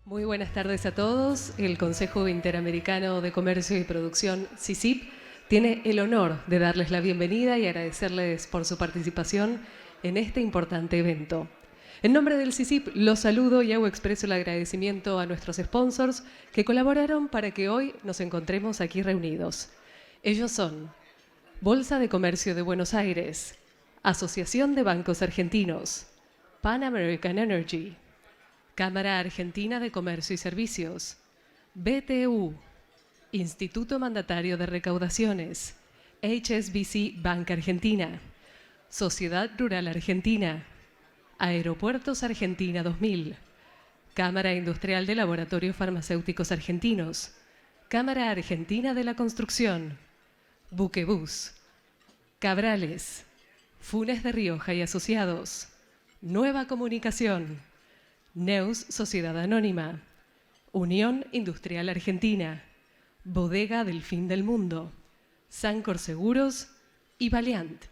Muy buenas tardes a todos. El Consejo Interamericano de Comercio y Producción, CICIP, tiene el honor de darles la bienvenida y agradecerles por su participación en este importante evento. En nombre del CICIP, los saludo y hago expreso el agradecimiento a nuestros sponsors que colaboraron para que hoy nos encontremos aquí reunidos. Ellos son Bolsa de Comercio de Buenos Aires, Asociación de Bancos Argentinos, Pan American Energy, Cámara Argentina de Comercio y Servicios, BTU, Instituto Mandatario de Recaudaciones, HSBC Banca Argentina, Sociedad Rural Argentina, Aeropuertos Argentina 2000, Cámara Industrial de Laboratorios Farmacéuticos Argentinos, Cámara Argentina de la Construcción, Buquebus, Cabrales, Funes de Rioja y Asociados, Nueva Comunicación, Neus Sociedad Anónima, Unión Industrial Argentina, Bodega del Fin del Mundo, Sancor Seguros y Valiant.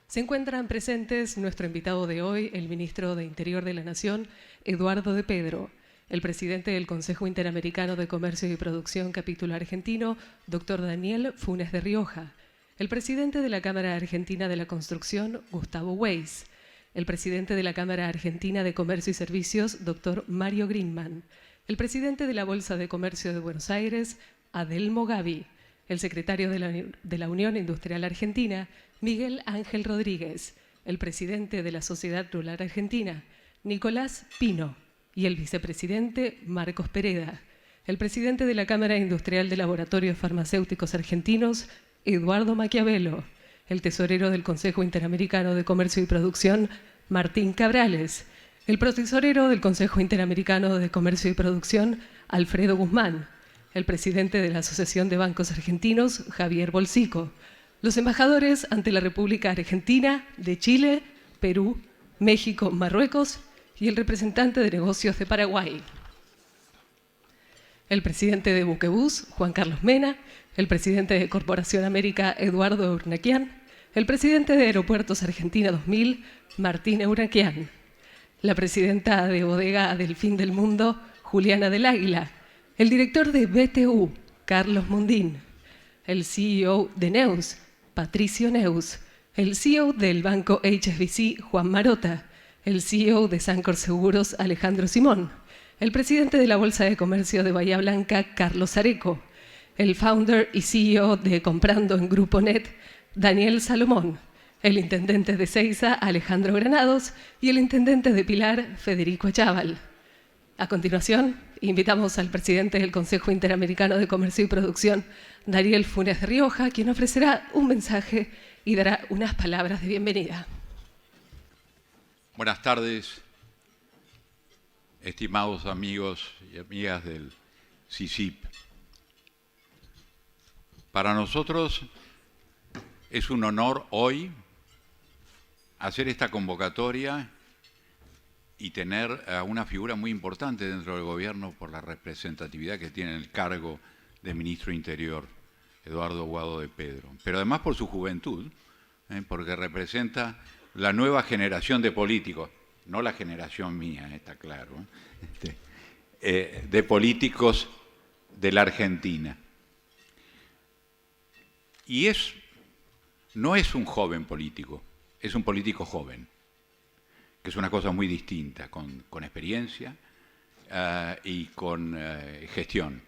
Se encuentran presentes nuestro invitado de hoy, el ministro de Interior de la Nación, Eduardo de Pedro, el presidente del Consejo Interamericano de Comercio y Producción Capítulo Argentino, doctor Daniel Funes de Rioja, el presidente de la Cámara Argentina de la Construcción, Gustavo Weiss, el presidente de la Cámara Argentina de Comercio y Servicios, doctor Mario Greenman, el presidente de la Bolsa de Comercio de Buenos Aires, Adelmo Gavi, el secretario de la Unión Industrial Argentina, Miguel Ángel Rodríguez, el presidente de la Sociedad Rural Argentina, Nicolás Pino, y el vicepresidente Marcos Pereda, el presidente de la Cámara Industrial de Laboratorios Farmacéuticos Argentinos, Eduardo Maquiavelo, el tesorero del Consejo Interamericano de Comercio y Producción, Martín Cabrales, el tesorero del Consejo Interamericano de Comercio y Producción, Alfredo Guzmán, el presidente de la Asociación de Bancos Argentinos, Javier Bolsico, los embajadores ante la República Argentina, de Chile, Perú, México, Marruecos y el representante de negocios de Paraguay, el presidente de Buquebus, Juan Carlos Mena, el presidente de Corporación América, Eduardo Urnequian, el presidente de Aeropuertos Argentina 2000, Martín Urnequian, la presidenta de Bodega del Fin del Mundo, Juliana del Águila, el director de BTU, Carlos Mundín, el CEO de Neus, Patricio Neus, el CEO del banco HSBC, Juan Marota, el CEO de Sancor Seguros, Alejandro Simón, el presidente de la Bolsa de Comercio de Bahía Blanca, Carlos Areco, el founder y CEO de Comprando en Grupo Net, Daniel Salomón, el intendente de Seiza, Alejandro Granados, y el intendente de Pilar, Federico Achával. A continuación, invitamos al presidente del Consejo Interamericano de Comercio y Producción, Daniel Funes de Rioja, quien ofrecerá un mensaje y dará unas palabras de bienvenida. Buenas tardes, estimados amigos y amigas del CICIP. Para nosotros es un honor hoy hacer esta convocatoria y tener a una figura muy importante dentro del gobierno por la representatividad que tiene en el cargo de ministro de Interior, Eduardo Guado de Pedro. Pero además por su juventud, porque representa la nueva generación de políticos, no la generación mía, está claro, de políticos de la Argentina. Y no es un joven político, es un político joven, que es una cosa muy distinta, con experiencia y con gestión.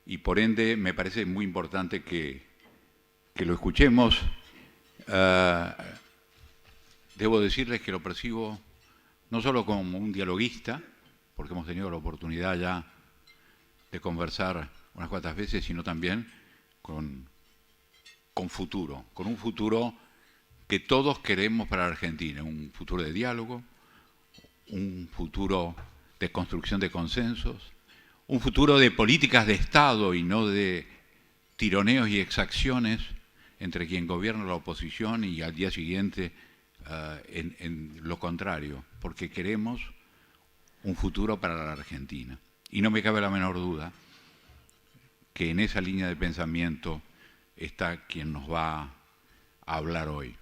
Y por ende me parece muy importante que lo escuchemos. Debo decirles que lo percibo no solo como un dialoguista, porque hemos tenido la oportunidad ya de conversar unas cuantas veces, sino también con futuro, con un futuro que todos queremos para Argentina, un futuro de diálogo, un futuro de construcción de consensos, un futuro de políticas de Estado y no de tironeos y exacciones entre quien gobierna la oposición y al día siguiente en lo contrario, porque queremos un futuro para la Argentina. Y no me cabe la menor duda que en esa línea de pensamiento está quien nos va a hablar hoy.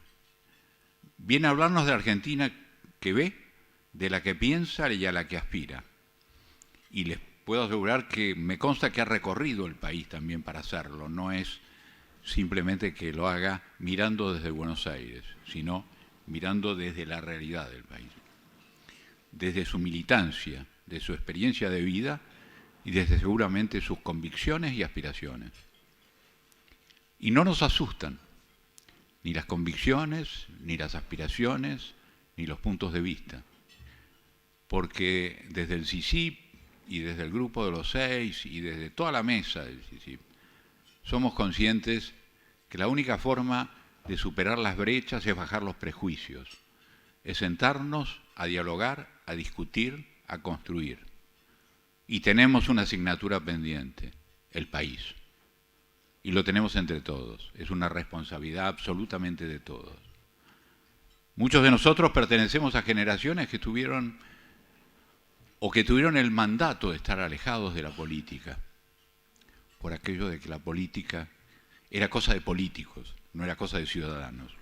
Viene a hablarnos de Argentina que ve, de la que piensa y a la que aspira. Y les puedo asegurar que me consta que ha recorrido el país también para hacerlo. No es simplemente que lo haga mirando desde Buenos Aires, sino mirando desde la realidad del país, desde su militancia, de su experiencia de vida y desde seguramente sus convicciones y aspiraciones. Y no nos asustan ni las convicciones, ni las aspiraciones, ni los puntos de vista, porque desde el CICIP y desde el Grupo de los 6 y desde toda la mesa del CICIP somos conscientes que la única forma de superar las brechas es bajar los prejuicios, es sentarnos a dialogar, a discutir, a construir. Y tenemos una asignatura pendiente, el país. Y lo tenemos entre todos, es una responsabilidad absolutamente de todos. Muchos de nosotros pertenecemos a generaciones que tuvieron el mandato de estar alejados de la política, por aquello de que la política era cosa de políticos, no era cosa de ciudadanos.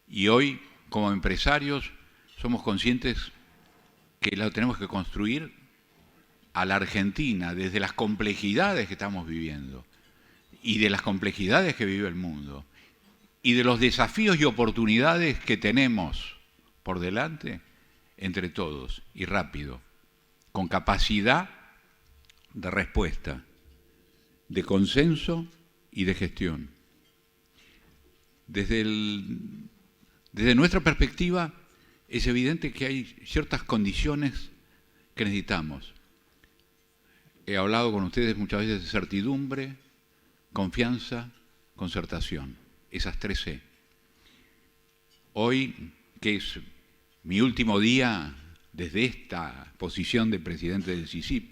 Y hoy, como empresarios, somos conscientes que la tenemos que construir a la Argentina, desde las complejidades que estamos viviendo, y de las complejidades que vive el mundo, y de los desafíos y oportunidades que tenemos por delante, entre todos, y rápido, con capacidad de respuesta, de consenso y de gestión. Desde nuestra perspectiva, es evidente que hay ciertas condiciones que necesitamos. He hablado con ustedes muchas veces de certidumbre, confianza, concertación, esas 3 C. Hoy, que es mi último día desde esta posición de presidente del CICIP,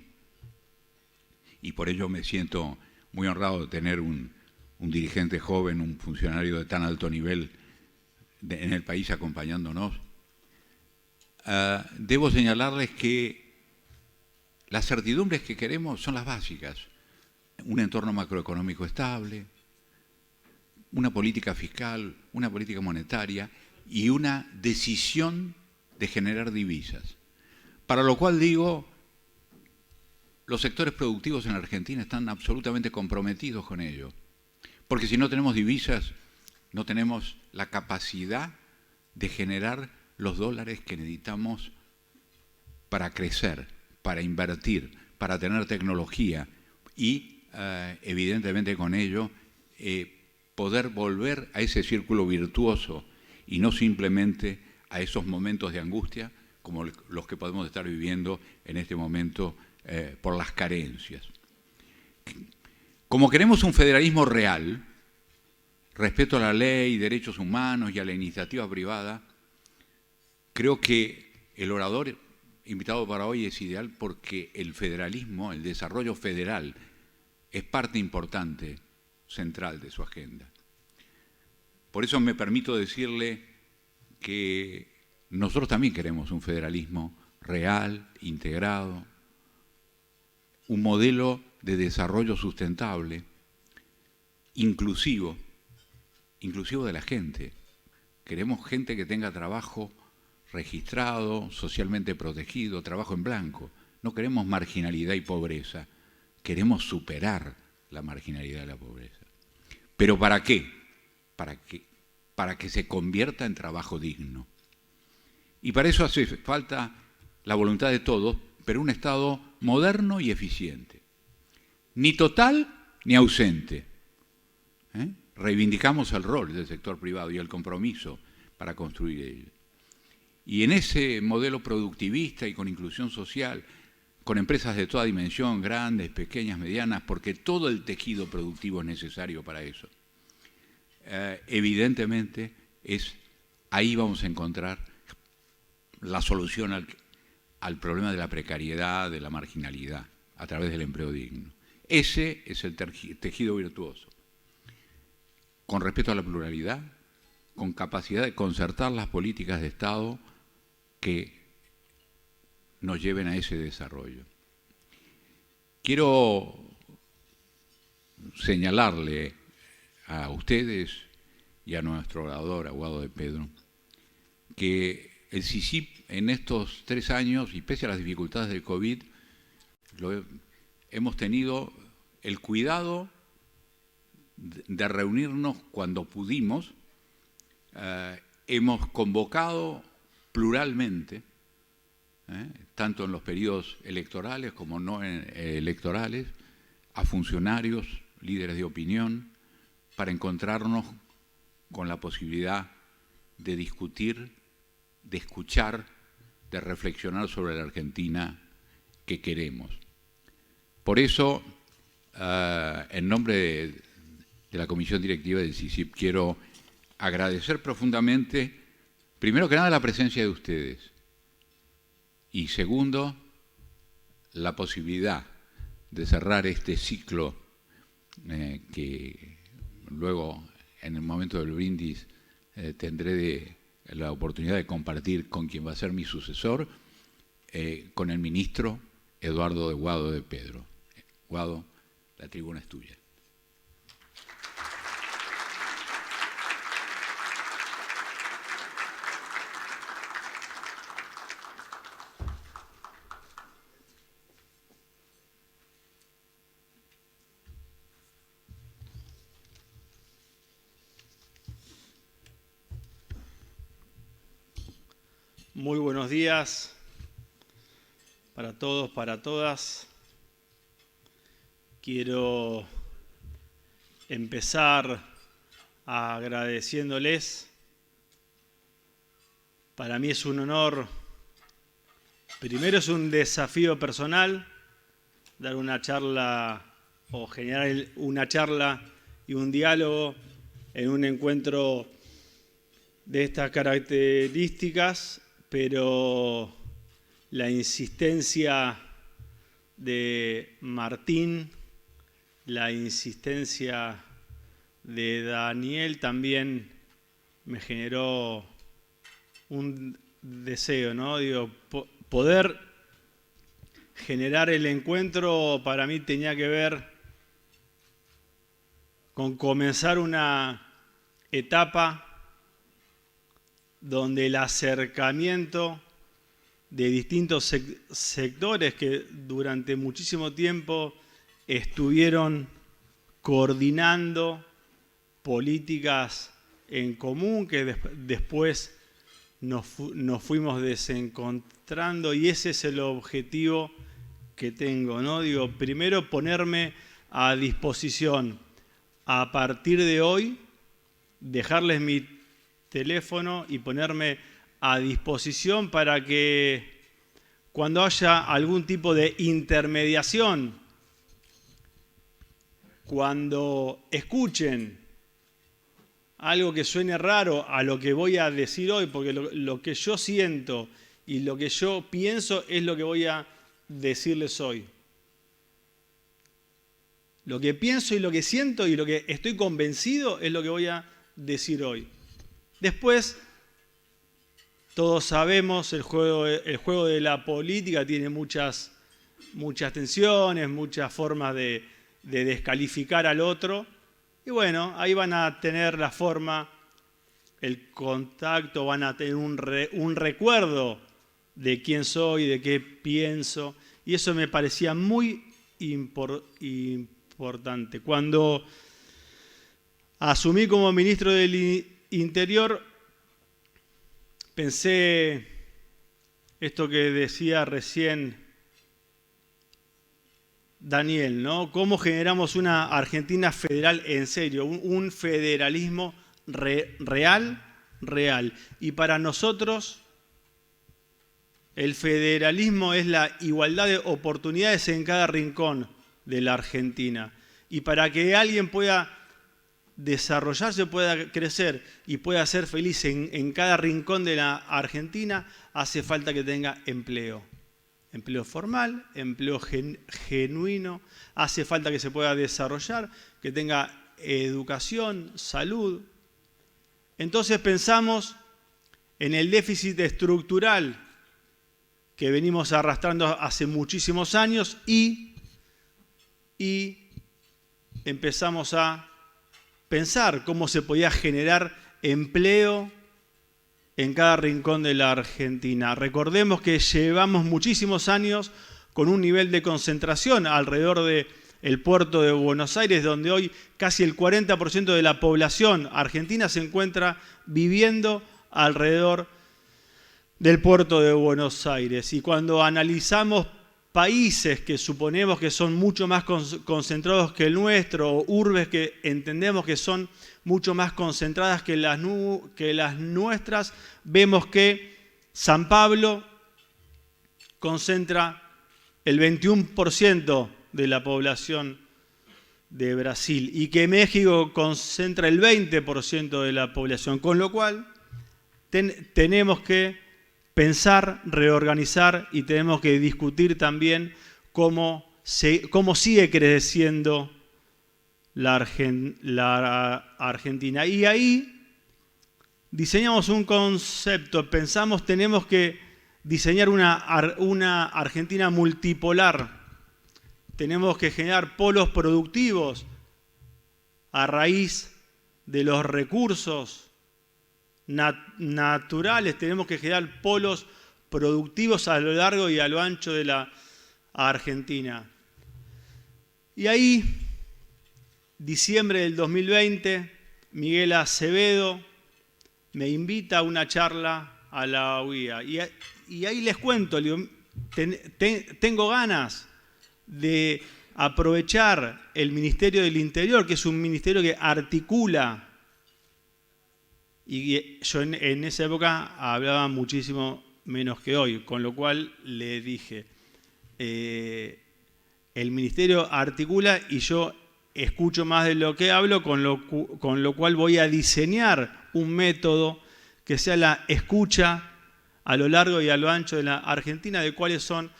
y por ello me siento muy honrado de tener un dirigente joven, un funcionario de tan alto nivel en el país acompañándonos, debo señalarles que las certidumbres que queremos son las básicas. Un entorno macroeconómico estable, una política fiscal, una política monetaria y una decisión de generar divisas. Para lo cual digo, los sectores productivos en Argentina están absolutamente comprometidos con ello. Porque si no tenemos divisas, no tenemos la capacidad de generar los dólares que necesitamos para crecer, para invertir, para tener tecnología y evidentemente con ello poder volver a ese círculo virtuoso y no simplemente a esos momentos de angustia como los que podemos estar viviendo en este momento por las carencias. Como queremos un federalismo real, respeto a la ley, derechos humanos y a la iniciativa privada, creo que el orador invitado para hoy es ideal porque el federalismo, el desarrollo federal, es parte importante, central de su agenda. Por eso me permito decirle que nosotros también queremos un federalismo real, integrado, un modelo de desarrollo sustentable, inclusivo de la gente. Queremos gente que tenga trabajo registrado, socialmente protegido, trabajo en blanco. No queremos marginalidad y pobreza. Queremos superar la marginalidad y la pobreza. ¿Pero para qué? Para que se convierta en trabajo digno. Y para eso hace falta la voluntad de todos, pero un Estado moderno y eficiente. Ni total ni ausente. Reivindicamos el rol del sector privado y el compromiso para construir ello. Y en ese modelo productivista y con inclusión social, con empresas de toda dimensión, grandes, pequeñas, medianas, porque todo el tejido productivo es necesario para eso. Evidentemente, ahí vamos a encontrar la solución al problema de la precariedad, de la marginalidad, a través del empleo digno. Ese es el tejido virtuoso. Con respeto a la pluralidad, con capacidad de concertar las políticas de Estado que nos lleven a ese desarrollo. Quiero señalarle a ustedes y a nuestro orador, Aguado de Pedro, que el CICIP en estos 3 años, y pese a las dificultades del COVID, hemos tenido el cuidado de reunirnos cuando pudimos. Hemos convocado pluralmente, tanto en los periodos electorales como no electorales, a funcionarios, líderes de opinión, para encontrarnos con la posibilidad de discutir, de escuchar, de reflexionar sobre la Argentina que queremos. Por eso, en nombre de la Comisión Directiva del CICIP, quiero agradecer profundamente, primero que nada, la presencia de ustedes, y segundo, la posibilidad de cerrar este ciclo que luego, en el momento del brindis, tendré la oportunidad de compartir con quien va a ser mi sucesor, con el ministro Eduardo de Guado de Pedro. Guado, la tribuna es tuya. Muy buenos días para todos, para todas. Quiero empezar agradeciéndoles. Para mí es un honor, primero es un desafío personal, dar una charla o generar una charla y un diálogo en un encuentro de estas características, pero la insistencia de Martín, la insistencia de Daniel también me generó un deseo, ¿no? Digo, poder generar el encuentro para mí tenía que ver con comenzar una etapa donde el acercamiento de distintos sectores que durante muchísimo tiempo estuvieron coordinando políticas en común, que después nos fuimos desencontrando, y ese es el objetivo que tengo, ¿no? Digo, primero ponerme a disposición a partir de hoy, dejarles mi teléfono y ponerme a disposición para que cuando haya algún tipo de intermediación, cuando escuchen algo que suene raro a lo que voy a decir hoy, porque lo que yo siento y lo que yo pienso es lo que voy a decirles hoy. Lo que pienso y lo que siento y lo que estoy convencido es lo que voy a decir hoy. Después, todos sabemos, el juego de la política tiene muchas tensiones, muchas formas de descalificar al otro. Y bueno, ahí van a tener la forma, el contacto, van a tener un recuerdo de quién soy, de qué pienso. Y eso me parecía muy importante. Cuando asumí como ministro del Interior, pensé esto que decía recién Daniel, ¿no? ¿Cómo generamos una Argentina federal en serio? Un federalismo real. Y para nosotros, el federalismo es la igualdad de oportunidades en cada rincón de la Argentina. Y para que alguien pueda desarrollarse, pueda crecer y pueda ser feliz en cada rincón de la Argentina, hace falta que tenga empleo. Empleo formal, empleo genuino, hace falta que se pueda desarrollar, que tenga educación, salud. Entonces pensamos en el déficit estructural que venimos arrastrando hace muchísimos años y empezamos a pensar cómo se podía generar empleo en cada rincón de la Argentina. Recordemos que llevamos muchísimos años con un nivel de concentración alrededor del puerto de Buenos Aires, donde hoy casi el 40% de la población argentina se encuentra viviendo alrededor del puerto de Buenos Aires. Y cuando analizamos países que suponemos que son mucho más concentrados que el nuestro, o urbes que entendemos que son mucho más concentradas que las nuestras, vemos que San Pablo concentra el 21% de la población de Brasil y que México concentra el 20% de la población, con lo cual tenemos que pensar, reorganizar y tenemos que discutir también cómo sigue creciendo la Argentina. Y ahí diseñamos un concepto, pensamos tenemos que diseñar una Argentina multipolar. Tenemos que generar polos productivos a raíz de los recursos naturales. Tenemos que generar polos productivos a lo largo y a lo ancho de la Argentina. Y ahí, diciembre del 2020, Miguel Acevedo me invita a una charla a la UIA. Y ahí les cuento, tengo ganas de aprovechar el Ministerio del Interior, que es un ministerio que articula. Y yo en esa época hablaba muchísimo menos que hoy, con lo cual le dije, el ministerio articula y yo escucho más de lo que hablo, con lo cual voy a diseñar un método que sea la escucha a lo largo y a lo ancho de la Argentina de cuáles son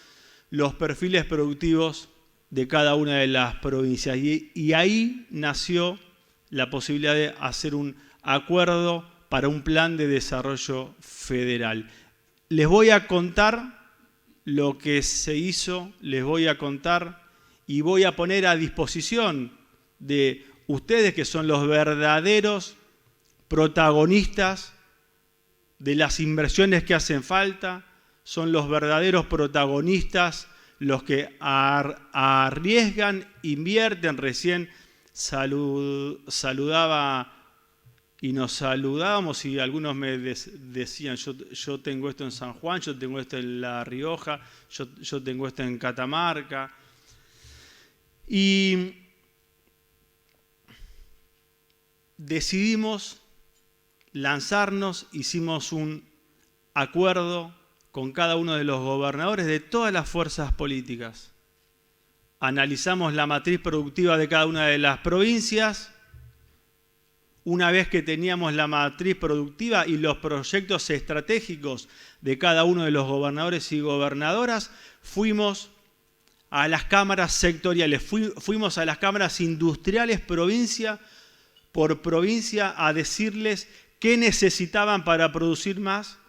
los perfiles productivos de cada una de las provincias. Y ahí nació la posibilidad de hacer un acuerdo para un plan de desarrollo federal. Les voy a contar lo que se hizo, les voy a contar y voy a poner a disposición de ustedes, que son los verdaderos protagonistas de las inversiones que hacen falta, son los verdaderos protagonistas los que arriesgan, invierten. Recién saludaba y nos saludábamos y algunos me decían, yo tengo esto en San Juan, yo tengo esto en La Rioja, yo tengo esto en Catamarca. Y decidimos lanzarnos, hicimos un acuerdo con cada uno de los gobernadores de todas las fuerzas políticas. Analizamos la matriz productiva de cada una de las provincias. Una vez que teníamos la matriz productiva y los proyectos estratégicos de cada uno de los gobernadores y gobernadoras, fuimos a las cámaras sectoriales, fuimos a las cámaras industriales provincia por provincia a decirles qué necesitaban para producir más,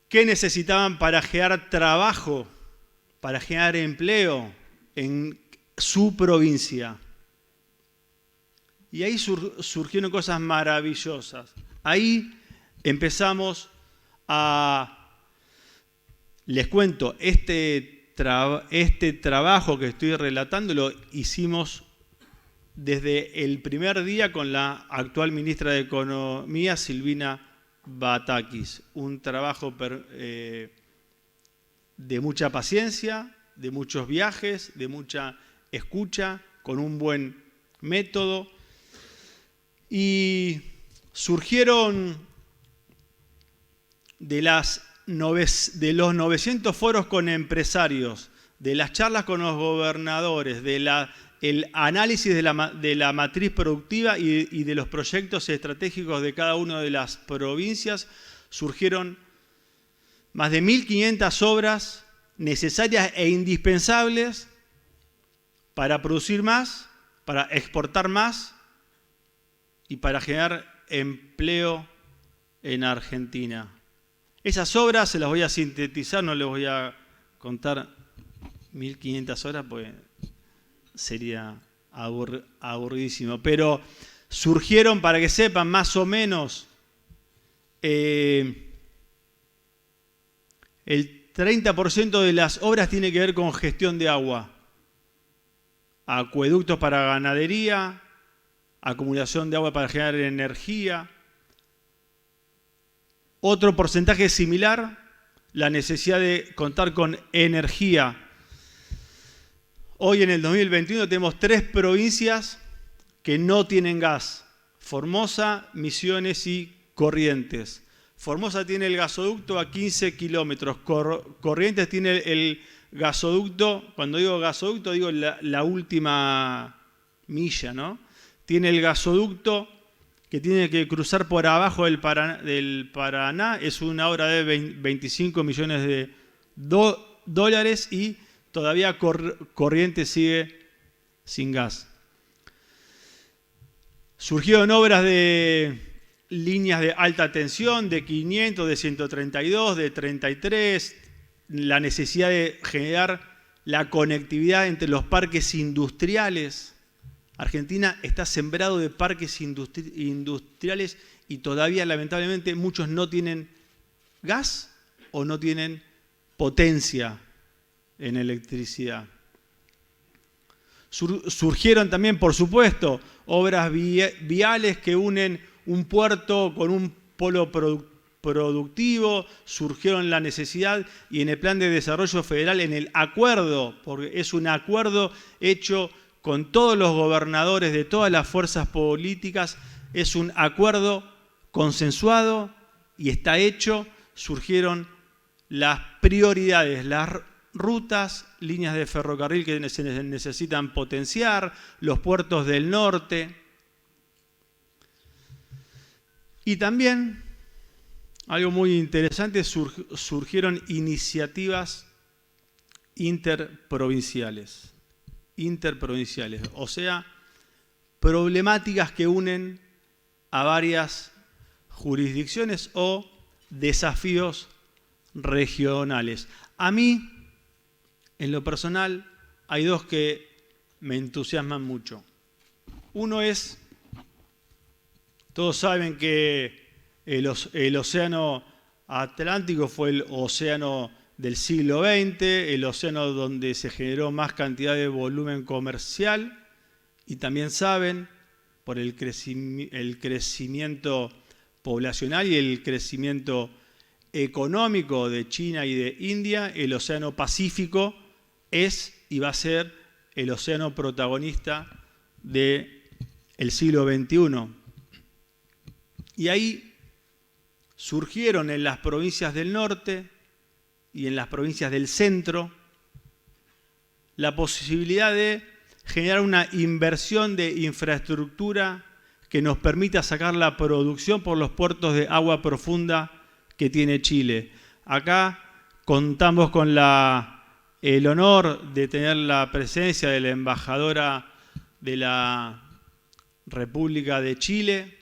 qué necesitaban para generar trabajo, para generar empleo en su provincia. Y ahí surgieron cosas maravillosas. Ahí empezamos les cuento, este trabajo que estoy relatando lo hicimos desde el primer día con la actual ministra de Economía, Silvina Batakis. Un trabajo de mucha paciencia, de muchos viajes, de mucha escucha, con un buen método. Y surgieron de los 900 foros con empresarios, de las charlas con los gobernadores, el análisis de la matriz productiva y de los proyectos estratégicos de cada una de las provincias, surgieron más de 1.500 obras necesarias e indispensables para producir más, para exportar más y para generar empleo en Argentina. Esas obras se las voy a sintetizar, no les voy a contar 1.500 horas, pues sería aburridísimo. Pero surgieron, para que sepan más o menos, el 30% de las obras tiene que ver con gestión de agua. Acueductos para ganadería, acumulación de agua para generar energía. Otro porcentaje similar, la necesidad de contar con energía. Hoy en el 2021 tenemos 3 provincias que no tienen gas: Formosa, Misiones y Corrientes. Formosa tiene el gasoducto a 15 kilómetros, Corrientes tiene el gasoducto, cuando digo gasoducto digo la última milla, ¿no? Tiene el gasoducto que tiene que cruzar por abajo del Paraná, es una obra de 25 millones de dólares y todavía Corrientes sigue sin gas. Surgieron obras de líneas de alta tensión, de 500, de 132, de 33, la necesidad de generar la conectividad entre los parques industriales. Argentina está sembrado de parques industriales y todavía, lamentablemente, muchos no tienen gas o no tienen potencia en electricidad. Surgieron también, por supuesto, obras viales que unen un puerto con un polo productivo. Surgieron la necesidad y en el Plan de Desarrollo Federal, en el acuerdo, porque es un acuerdo hecho con todos los gobernadores de todas las fuerzas políticas, es un acuerdo consensuado y está hecho. Surgieron las prioridades, las rutas, líneas de ferrocarril que se necesitan potenciar, los puertos del norte. Y también, algo muy interesante, surgieron iniciativas interprovinciales, o sea, problemáticas que unen a varias jurisdicciones o desafíos regionales. A mí, en lo personal, hay 2 que me entusiasman mucho. Uno es, todos saben que el océano Atlántico fue el océano del siglo XX, el océano donde se generó más cantidad de volumen comercial, y también saben, por el crecimiento poblacional y el crecimiento económico de China y de India, el océano Pacífico es y va a ser el océano protagonista del siglo XXI. Y ahí surgieron en las provincias del norte y en las provincias del centro la posibilidad de generar una inversión de infraestructura que nos permita sacar la producción por los puertos de agua profunda que tiene Chile. Acá contamos con el honor de tener la presencia de la embajadora de la República de Chile.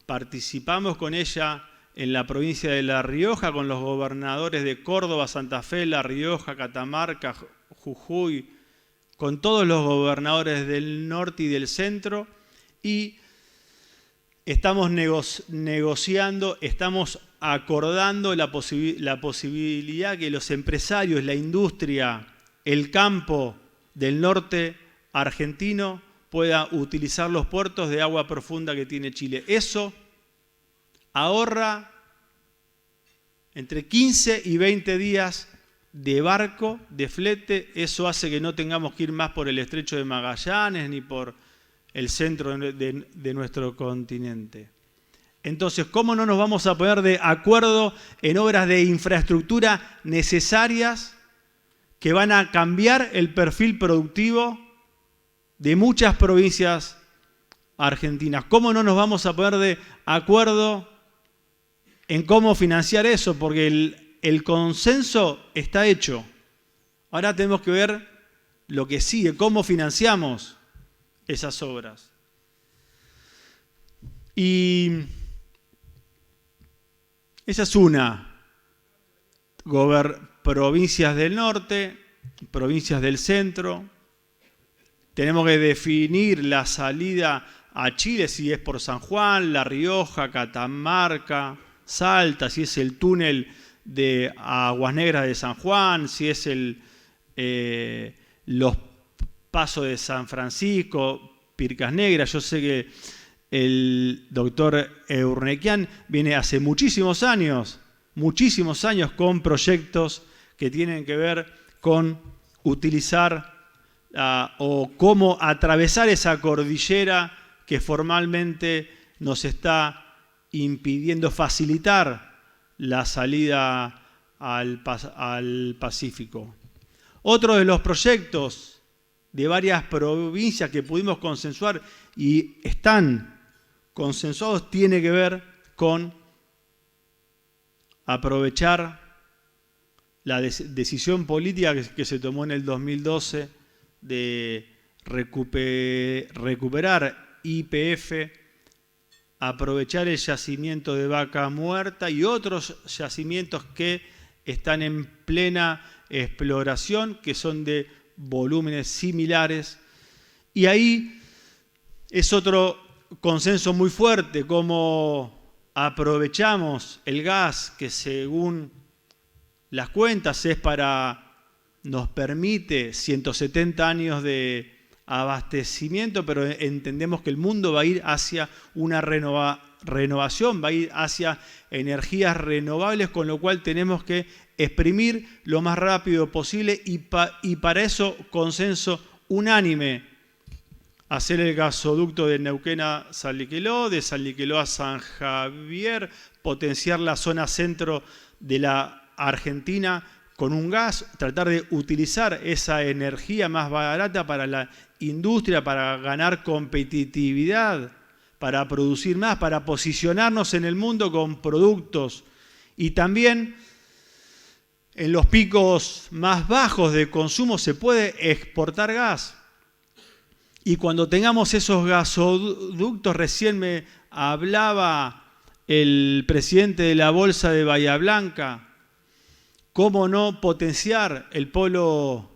Participamos con ella en la provincia de La Rioja, con los gobernadores de Córdoba, Santa Fe, La Rioja, Catamarca, Jujuy, con todos los gobernadores del norte y del centro, y estamos negociando, estamos acordando la posibilidad que los empresarios, la industria, el campo del norte argentino pueda utilizar los puertos de agua profunda que tiene Chile. Eso ahorra entre 15 y 20 días de barco, de flete. Eso hace que no tengamos que ir más por el estrecho de Magallanes ni por el centro de nuestro continente. Entonces, ¿cómo no nos vamos a poner de acuerdo en obras de infraestructura necesarias que van a cambiar el perfil productivo de muchas provincias argentinas? ¿Cómo no nos vamos a poner de acuerdo en cómo financiar eso? Porque el consenso está hecho. Ahora tenemos que ver lo que sigue, cómo financiamos esas obras. Y esa es una. Provincias del norte, provincias del centro. Tenemos que definir la salida a Chile, si es por San Juan, La Rioja, Catamarca, Salta, si es el túnel de Aguas Negras de San Juan, si es los pasos de San Francisco, Pircas Negras. Yo sé que el doctor Eurnequian viene hace muchísimos años con proyectos que tienen que ver con utilizar o cómo atravesar esa cordillera que formalmente nos está impidiendo facilitar la salida al Pacífico. Otro de los proyectos de varias provincias que pudimos consensuar y están consensuados tiene que ver con aprovechar la decisión política que se tomó en el 2012 de recuperar YPF, aprovechar el yacimiento de Vaca Muerta y otros yacimientos que están en plena exploración, que son de volúmenes similares. Y ahí es otro consenso muy fuerte, cómo aprovechamos el gas que según las cuentas nos permite 170 años de abastecimiento, pero entendemos que el mundo va a ir hacia una renovación, va a ir hacia energías renovables, con lo cual tenemos que exprimir lo más rápido posible y para eso consenso unánime: hacer el gasoducto de Neuquén a San Liqueló, de San Liqueló a San Javier, potenciar la zona centro de la Argentina con un gas, tratar de utilizar esa energía más barata para la industria, para ganar competitividad, para producir más, para posicionarnos en el mundo con productos. Y también en los picos más bajos de consumo se puede exportar gas. Y cuando tengamos esos gasoductos, recién me hablaba el presidente de la Bolsa de Bahía Blanca, cómo no potenciar el polo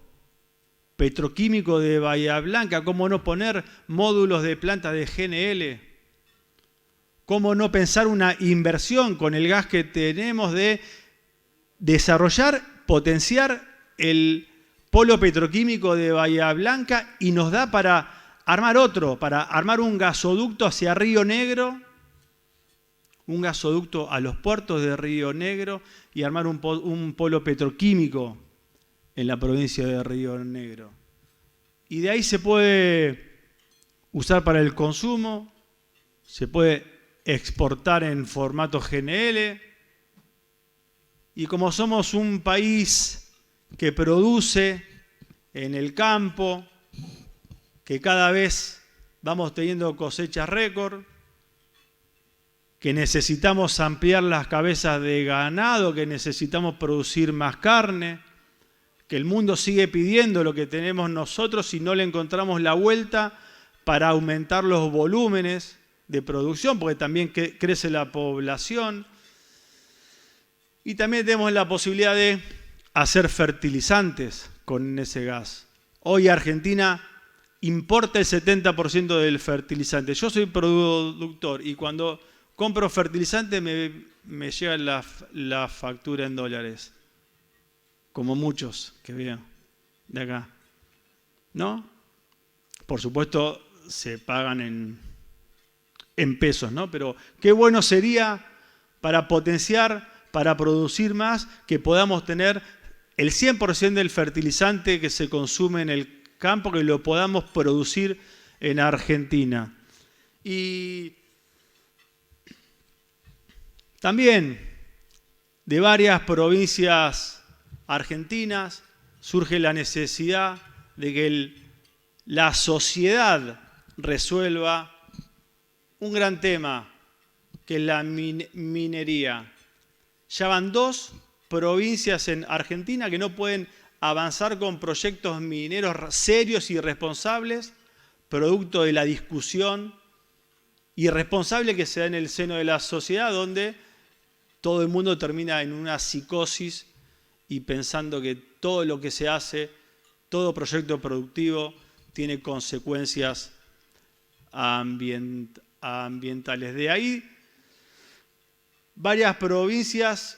petroquímico de Bahía Blanca, cómo no poner módulos de plantas de GNL, cómo no pensar una inversión con el gas que tenemos de desarrollar, potenciar el polo petroquímico de Bahía Blanca, y nos da para armar para armar un gasoducto hacia Río Negro, un gasoducto a los puertos de Río Negro y armar un polo petroquímico en la provincia de Río Negro. Y de ahí se puede usar para el consumo, se puede exportar en formato GNL, y como somos un país que produce en el campo, que cada vez vamos teniendo cosechas récord, que necesitamos ampliar las cabezas de ganado, que necesitamos producir más carne, que el mundo sigue pidiendo lo que tenemos nosotros y no le encontramos la vuelta para aumentar los volúmenes de producción, porque también crece la población. Y también tenemos la posibilidad de hacer fertilizantes con ese gas. Hoy Argentina importa el 70% del fertilizante. Yo soy productor y cuando compro fertilizante me llega la factura en dólares, como muchos que veo de acá, ¿no? Por supuesto se pagan en pesos, ¿no? Pero qué bueno sería para potenciar, para producir más, que podamos tener el 100% del fertilizante que se consume en el campo, que lo podamos producir en Argentina. Y también de varias provincias argentinas surge la necesidad de que la sociedad resuelva un gran tema, que es la minería. Ya van 2 provincias en Argentina que no pueden avanzar con proyectos mineros serios y responsables, producto de la discusión irresponsable que se da en el seno de la sociedad, donde todo el mundo termina en una psicosis y pensando que todo lo que se hace, todo proyecto productivo, tiene consecuencias ambientales. De ahí varias provincias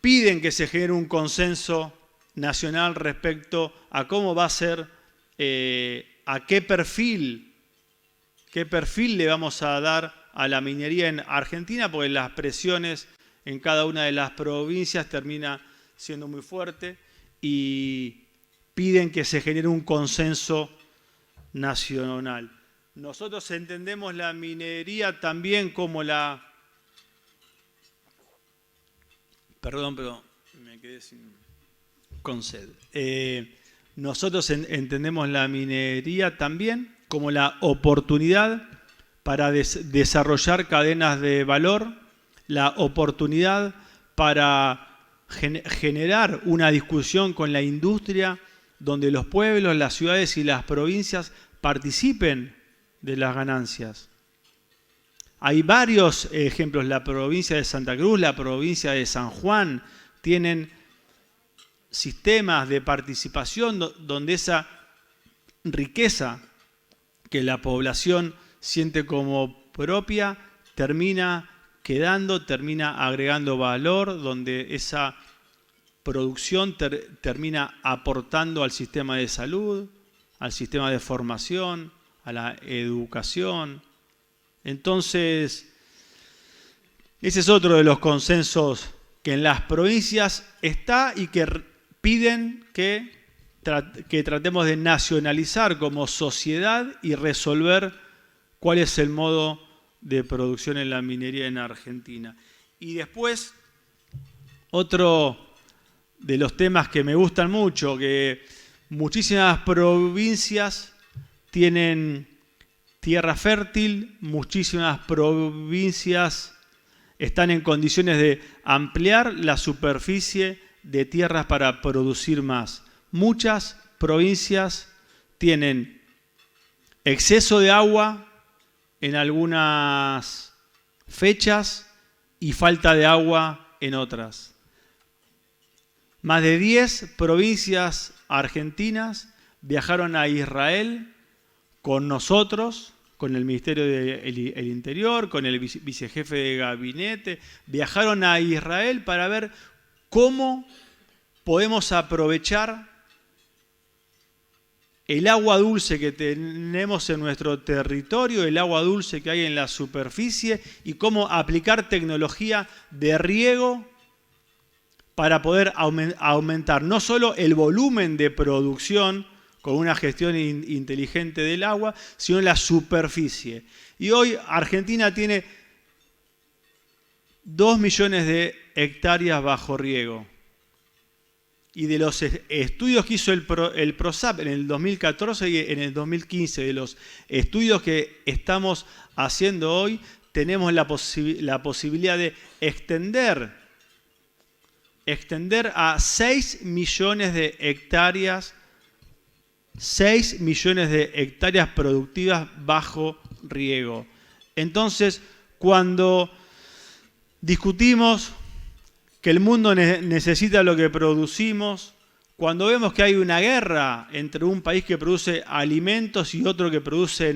piden que se genere un consenso nacional respecto a cómo va a ser, a qué perfil le vamos a dar a la minería en Argentina, porque las presiones en cada una de las provincias termina siendo muy fuerte y piden que se genere un consenso nacional. Nosotros entendemos la minería también como la... Perdón, pero me quedé con sed. Nosotros entendemos la minería también como la oportunidad para desarrollar cadenas de valor, la oportunidad para generar una discusión con la industria donde los pueblos, las ciudades y las provincias participen de las ganancias. Hay varios ejemplos. La provincia de Santa Cruz, la provincia de San Juan, tienen sistemas de participación donde esa riqueza que la población siente como propia termina quedando, termina agregando valor, donde esa producción termina aportando al sistema de salud, al sistema de formación, a la educación. Entonces, ese es otro de los consensos que en las provincias está y que piden que tratemos de nacionalizar como sociedad y resolver cuál es el modo de producción en la minería en Argentina. Y después, otro de los temas que me gustan mucho, que muchísimas provincias tienen tierra fértil, muchísimas provincias están en condiciones de ampliar la superficie de tierras para producir más. Muchas provincias tienen exceso de agua en algunas fechas y falta de agua en otras. Más de 10 provincias argentinas viajaron a Israel con nosotros, con el Ministerio del Interior, con el vicejefe de gabinete. Viajaron a Israel para ver cómo podemos aprovechar el agua dulce que tenemos en nuestro territorio, el agua dulce que hay en la superficie y cómo aplicar tecnología de riego para poder aumentar no solo el volumen de producción con una gestión inteligente del agua, sino la superficie. Y hoy Argentina tiene 2 millones de hectáreas bajo riego. Y de los estudios que hizo el PROSAP en el 2014 y en el 2015, de los estudios que estamos haciendo hoy, tenemos la posibilidad de extender a 6 millones de hectáreas, 6 millones de hectáreas productivas bajo riego. Entonces, cuando discutimos que el mundo necesita lo que producimos, cuando vemos que hay una guerra entre un país que produce alimentos y otro que produce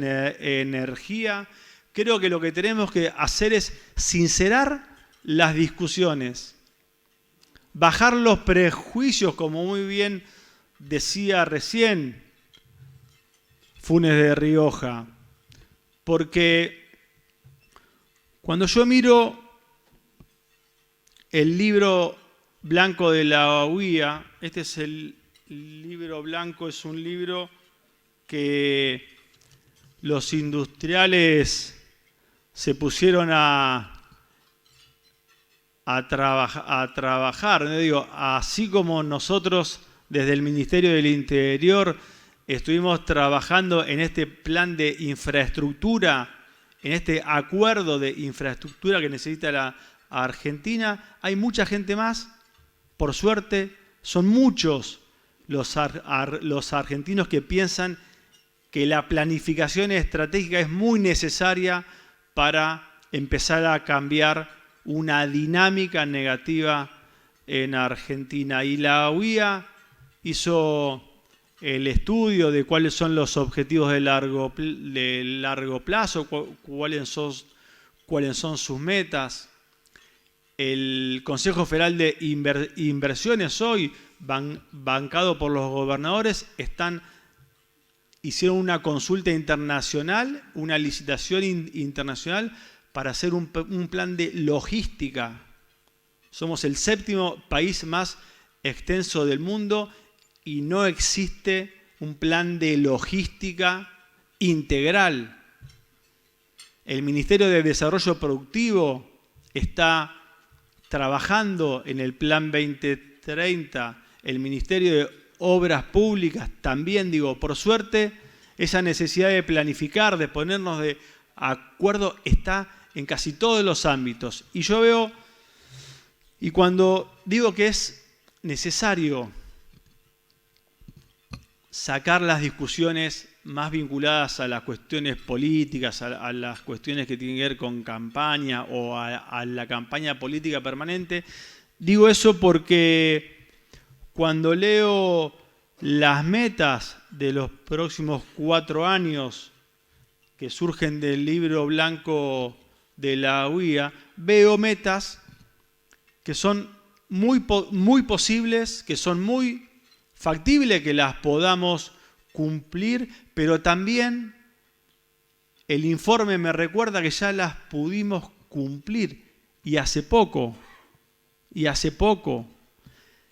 energía, creo que lo que tenemos que hacer es sincerar las discusiones, bajar los prejuicios, como muy bien decía recién Funes de Rioja, porque cuando yo miro el libro blanco de la UIA, este es el libro blanco, es un libro que los industriales se pusieron a trabajar, ¿no? Digo, así como nosotros desde el Ministerio del Interior estuvimos trabajando en este plan de infraestructura, en este acuerdo de infraestructura que necesita la Argentina, hay mucha gente más, por suerte, son muchos los argentinos que piensan que la planificación estratégica es muy necesaria para empezar a cambiar una dinámica negativa en Argentina. Y la UIA hizo el estudio de cuáles son los objetivos de largo plazo, cuáles son sus metas. El Consejo Federal de Inversiones hoy, bancado por los gobernadores, hicieron una consulta internacional, una licitación internacional para hacer un plan de logística. Somos el 7º país más extenso del mundo y no existe un plan de logística integral. El Ministerio de Desarrollo Productivo está trabajando en el Plan 2030, el Ministerio de Obras Públicas también, por suerte, esa necesidad de planificar, de ponernos de acuerdo, está en casi todos los ámbitos. Y yo veo, y cuando digo que es necesario sacar las discusiones más vinculadas a las cuestiones políticas, a las cuestiones que tienen que ver con campaña o a la campaña política permanente, digo eso porque cuando leo las metas de los próximos 4 años que surgen del libro blanco de la UIA, veo metas que son muy posibles, que son muy factibles que las podamos cumplir, pero también el informe me recuerda que ya las pudimos cumplir y hace poco.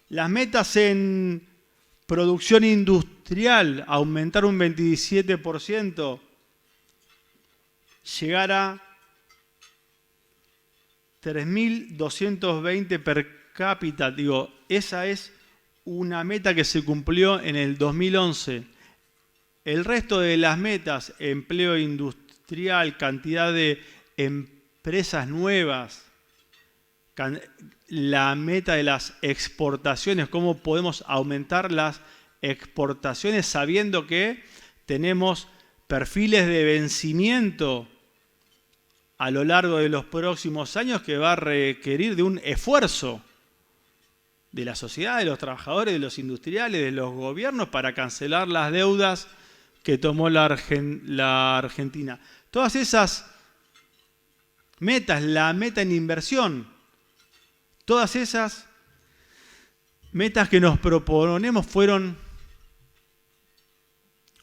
Las metas en producción industrial, aumentar un 27%, llegar a 3.220 per cápita, esa es una meta que se cumplió en el 2011. El resto de las metas, empleo industrial, cantidad de empresas nuevas, la meta de las exportaciones, cómo podemos aumentar las exportaciones sabiendo que tenemos perfiles de vencimiento a lo largo de los próximos años que va a requerir de un esfuerzo de la sociedad, de los trabajadores, de los industriales, de los gobiernos para cancelar las deudas que tomó la Argentina. Todas esas metas, la meta en inversión, todas esas metas que nos proponemos fueron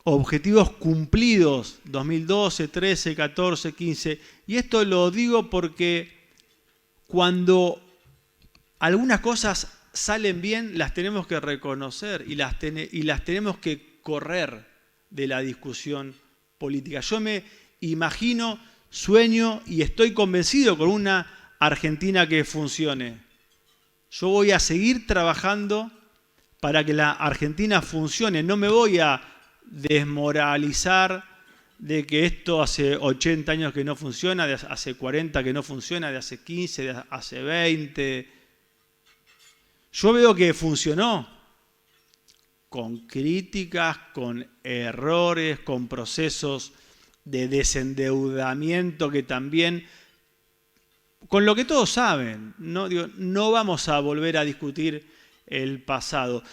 objetivos cumplidos, 2012, 13, 14, 15. Y esto lo digo porque cuando algunas cosas salen bien, las tenemos que reconocer y las tenemos que correr de la discusión política. Yo me imagino, sueño y estoy convencido con una Argentina que funcione. Yo voy a seguir trabajando para que la Argentina funcione. No me voy a desmoralizar de que esto hace 80 años que no funciona, de hace 40 que no funciona, de hace 15, de hace 20. Yo veo que funcionó con críticas, con errores, con procesos de desendeudamiento que también, con lo que todos saben, no vamos a volver a discutir el pasado.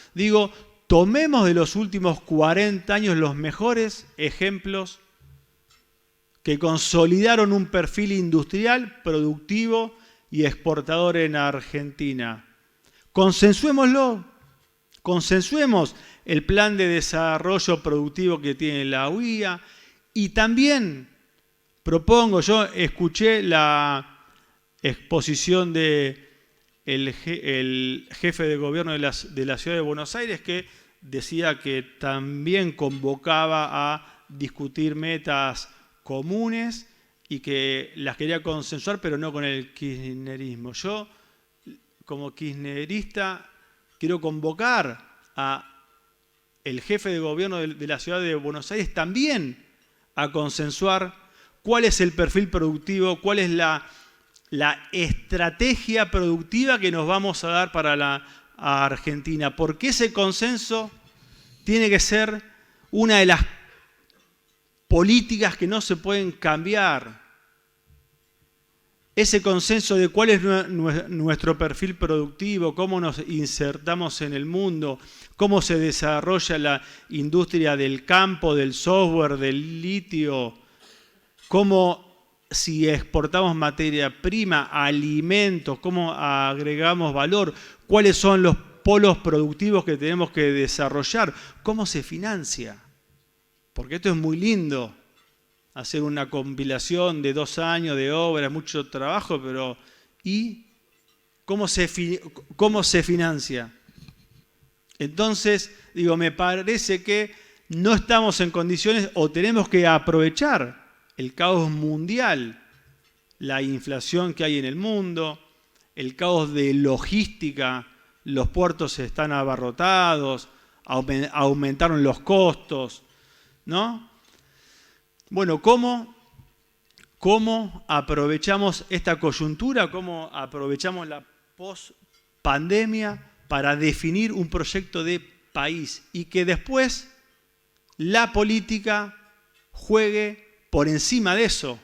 Tomemos de los últimos 40 años los mejores ejemplos que consolidaron un perfil industrial, productivo y exportador en Argentina. Consensuémoslo, consensuemos el plan de desarrollo productivo que tiene la UIA y también propongo, yo escuché la exposición del jefe de gobierno de la ciudad de Buenos Aires que decía que también convocaba a discutir metas comunes y que las quería consensuar, pero no con el kirchnerismo. Yo, como kirchnerista, quiero convocar a el jefe de gobierno de la ciudad de Buenos Aires también a consensuar cuál es el perfil productivo, cuál es la estrategia productiva que nos vamos a dar para la Argentina, porque ese consenso tiene que ser una de las políticas que no se pueden cambiar. Ese consenso de cuál es nuestro perfil productivo, cómo nos insertamos en el mundo, cómo se desarrolla la industria del campo, del software, del litio, cómo si exportamos materia prima, alimentos, cómo agregamos valor, cuáles son los polos productivos que tenemos que desarrollar, cómo se financia. Porque esto es muy lindo, hacer una compilación de 2 años de obra, mucho trabajo, pero ¿y cómo se financia? Entonces, digo, me parece que no estamos en condiciones o tenemos que aprovechar el caos mundial, la inflación que hay en el mundo, el caos de logística, los puertos están abarrotados, aumentaron los costos, ¿no? Bueno, ¿cómo aprovechamos esta coyuntura? ¿Cómo aprovechamos la post-pandemia para definir un proyecto de país y que después la política juegue por encima de eso?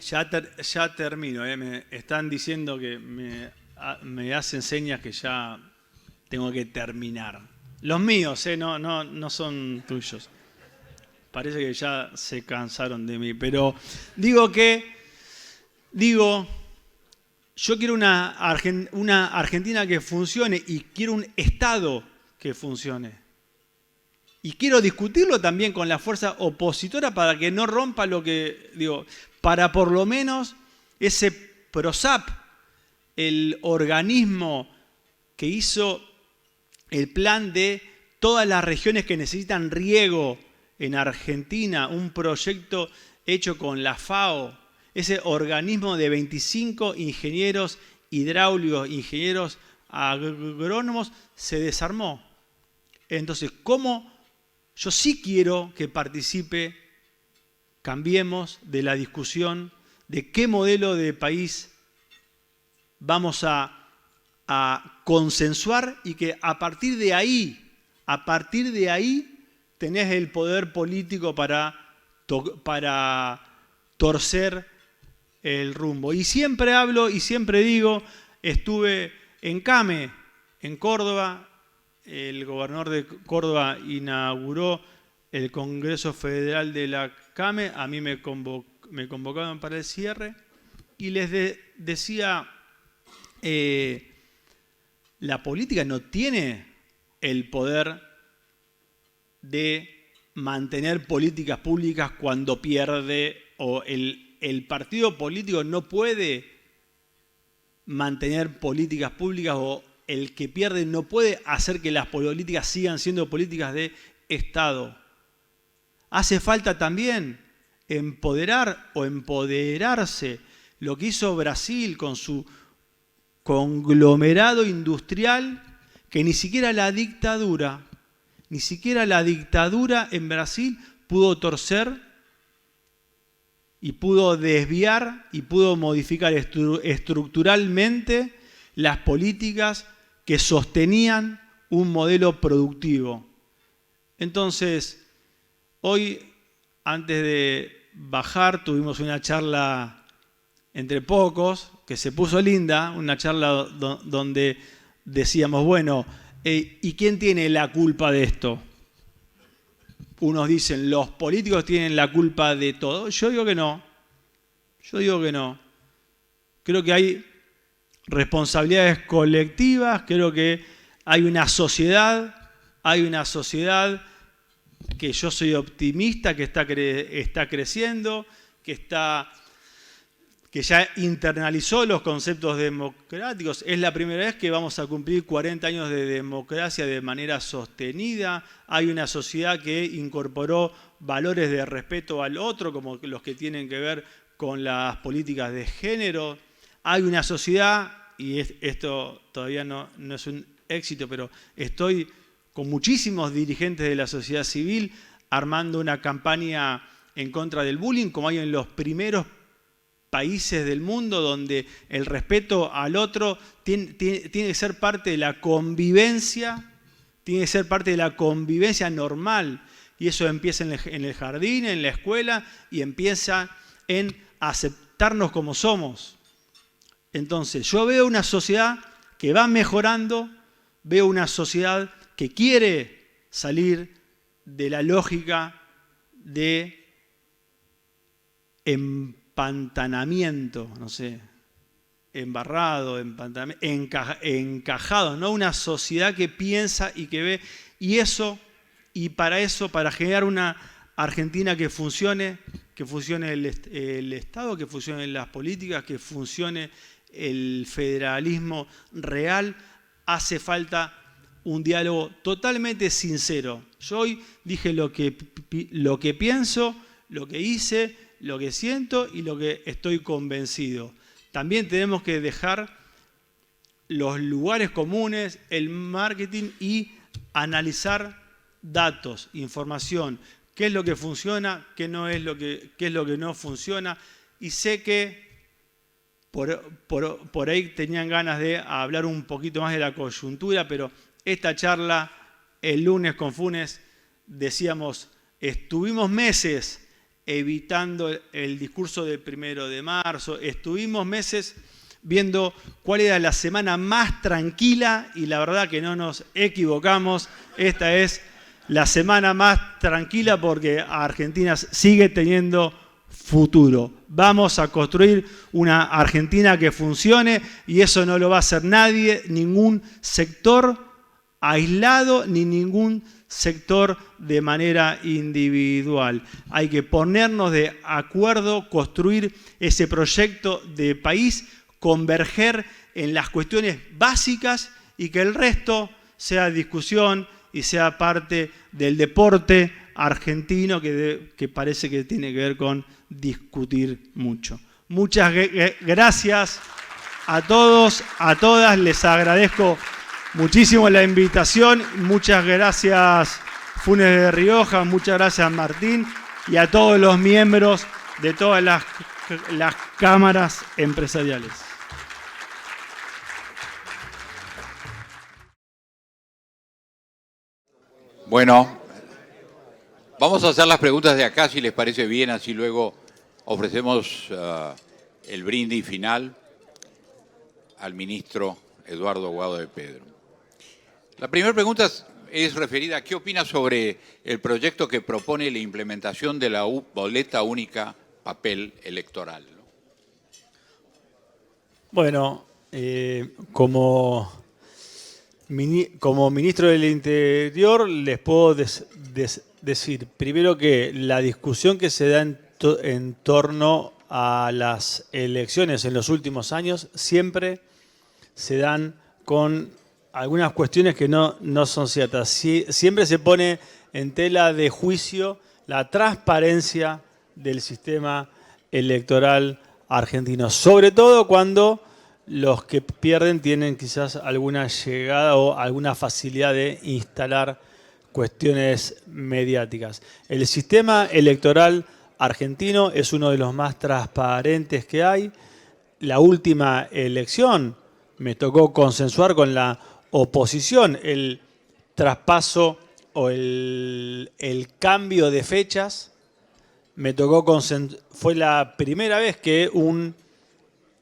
Ya termino, me están diciendo que me hacen señas que ya tengo que terminar. Los míos, no son tuyos. Parece que ya se cansaron de mí, pero digo, yo quiero una Argentina que funcione y quiero un Estado que funcione. Y quiero discutirlo también con la fuerza opositora para que no rompa lo que digo, para por lo menos ese PROSAP, el organismo que hizo el plan de todas las regiones que necesitan riego en Argentina, un proyecto hecho con la FAO, ese organismo de 25 ingenieros hidráulicos, ingenieros agrónomos, se desarmó. Entonces, ¿cómo? Yo sí quiero que participe, cambiemos de la discusión de qué modelo de país vamos a consensuar y que a partir de ahí tenés el poder político para torcer el rumbo. Y siempre hablo y siempre digo, estuve en CAME, en Córdoba, el gobernador de Córdoba inauguró el Congreso Federal de la CAME, a mí me convocaban para el cierre y les decía, la política no tiene el poder de mantener políticas públicas cuando pierde, o el partido político no puede mantener políticas públicas, o el que pierde no puede hacer que las políticas sigan siendo políticas de Estado. Hace falta también empoderar o empoderarse, lo que hizo Brasil con su conglomerado industrial, que ni siquiera la dictadura en Brasil pudo torcer y pudo desviar y pudo modificar estructuralmente las políticas que sostenían un modelo productivo. Entonces, hoy, antes de bajar, tuvimos una charla entre pocos, que se puso linda, una charla donde decíamos, bueno, ¿y quién tiene la culpa de esto? Unos dicen, los políticos tienen la culpa de todo. Yo digo que no. Creo que hay responsabilidades colectivas, creo que hay una sociedad que yo soy optimista, que está creciendo, que ya internalizó los conceptos democráticos. Es la primera vez que vamos a cumplir 40 años de democracia de manera sostenida. Hay una sociedad que incorporó valores de respeto al otro, como los que tienen que ver con las políticas de género. Hay una sociedad, y esto todavía no es un éxito, pero estoy con muchísimos dirigentes de la sociedad civil armando una campaña en contra del bullying, como hay en los primeros países del mundo, donde el respeto al otro tiene que ser parte de la convivencia, normal. Y eso empieza en el jardín, en la escuela, y empieza en aceptarnos como somos. Entonces, yo veo una sociedad que va mejorando, veo una sociedad que quiere salir de la lógica de empantanamiento, no sé, embarrado, encajado, ¿no? Una sociedad que piensa y que ve, y para eso, para generar una Argentina que funcione el Estado, que funcionen las políticas, que funcione el federalismo real, hace falta un diálogo totalmente sincero. Yo hoy dije lo que pienso, lo que hice, lo que siento y lo que estoy convencido. También tenemos que dejar los lugares comunes, el marketing y analizar datos, información, qué es lo que funciona, qué es lo que no funciona. Y sé que por ahí tenían ganas de hablar un poquito más de la coyuntura, pero esta charla, el lunes con Funes, decíamos, estuvimos meses evitando el discurso del 1 de marzo, estuvimos meses viendo cuál era la semana más tranquila y la verdad que no nos equivocamos, esta es la semana más tranquila porque Argentina sigue teniendo futuro. Vamos a construir una Argentina que funcione y eso no lo va a hacer nadie, ningún sector aislado ni ningún sector de manera individual. Hay que ponernos de acuerdo, construir ese proyecto de país, converger en las cuestiones básicas y que el resto sea discusión y sea parte del deporte argentino que parece que tiene que ver con discutir mucho. Muchas gracias a todos, a todas, les agradezco muchísimo la invitación, muchas gracias Funes de Rioja, muchas gracias Martín y a todos los miembros de todas las cámaras empresariales. Bueno, vamos a hacer las preguntas de acá, si les parece bien, así luego ofrecemos el brindis final al ministro Eduardo Guado de Pedro. La primera pregunta es referida a qué opina sobre el proyecto que propone la implementación de la boleta única papel electoral, ¿no? Bueno, como ministro del Interior les puedo decir primero que la discusión que se da en torno a las elecciones en los últimos años siempre se dan con algunas cuestiones que no son ciertas. Siempre se pone en tela de juicio la transparencia del sistema electoral argentino, sobre todo cuando los que pierden tienen quizás alguna llegada o alguna facilidad de instalar cuestiones mediáticas. El sistema electoral argentino es uno de los más transparentes que hay. La última elección me tocó consensuar con la oposición el traspaso o el cambio de fechas. Fue la primera vez que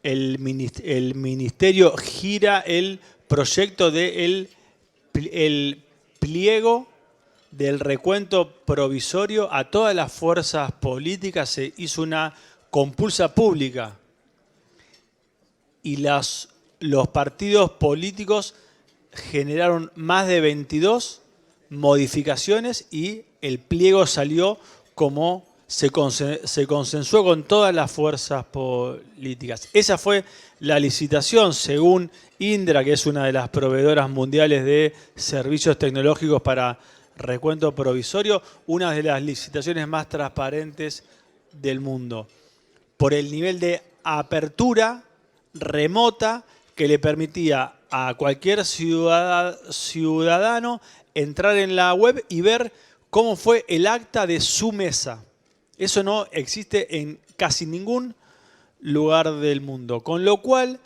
el ministerio gira el proyecto del pliego del recuento provisorio a todas las fuerzas políticas. Se hizo una compulsa pública y los partidos políticos generaron más de 22 modificaciones y el pliego salió como se consensuó con todas las fuerzas políticas. Esa fue la licitación, según Indra, que es una de las proveedoras mundiales de servicios tecnológicos para recuento provisorio, una de las licitaciones más transparentes del mundo, por el nivel de apertura remota que le permitía a cualquier ciudadano entrar en la web y ver cómo fue el acta de su mesa. Eso no existe en casi ningún lugar del mundo. Con lo cual,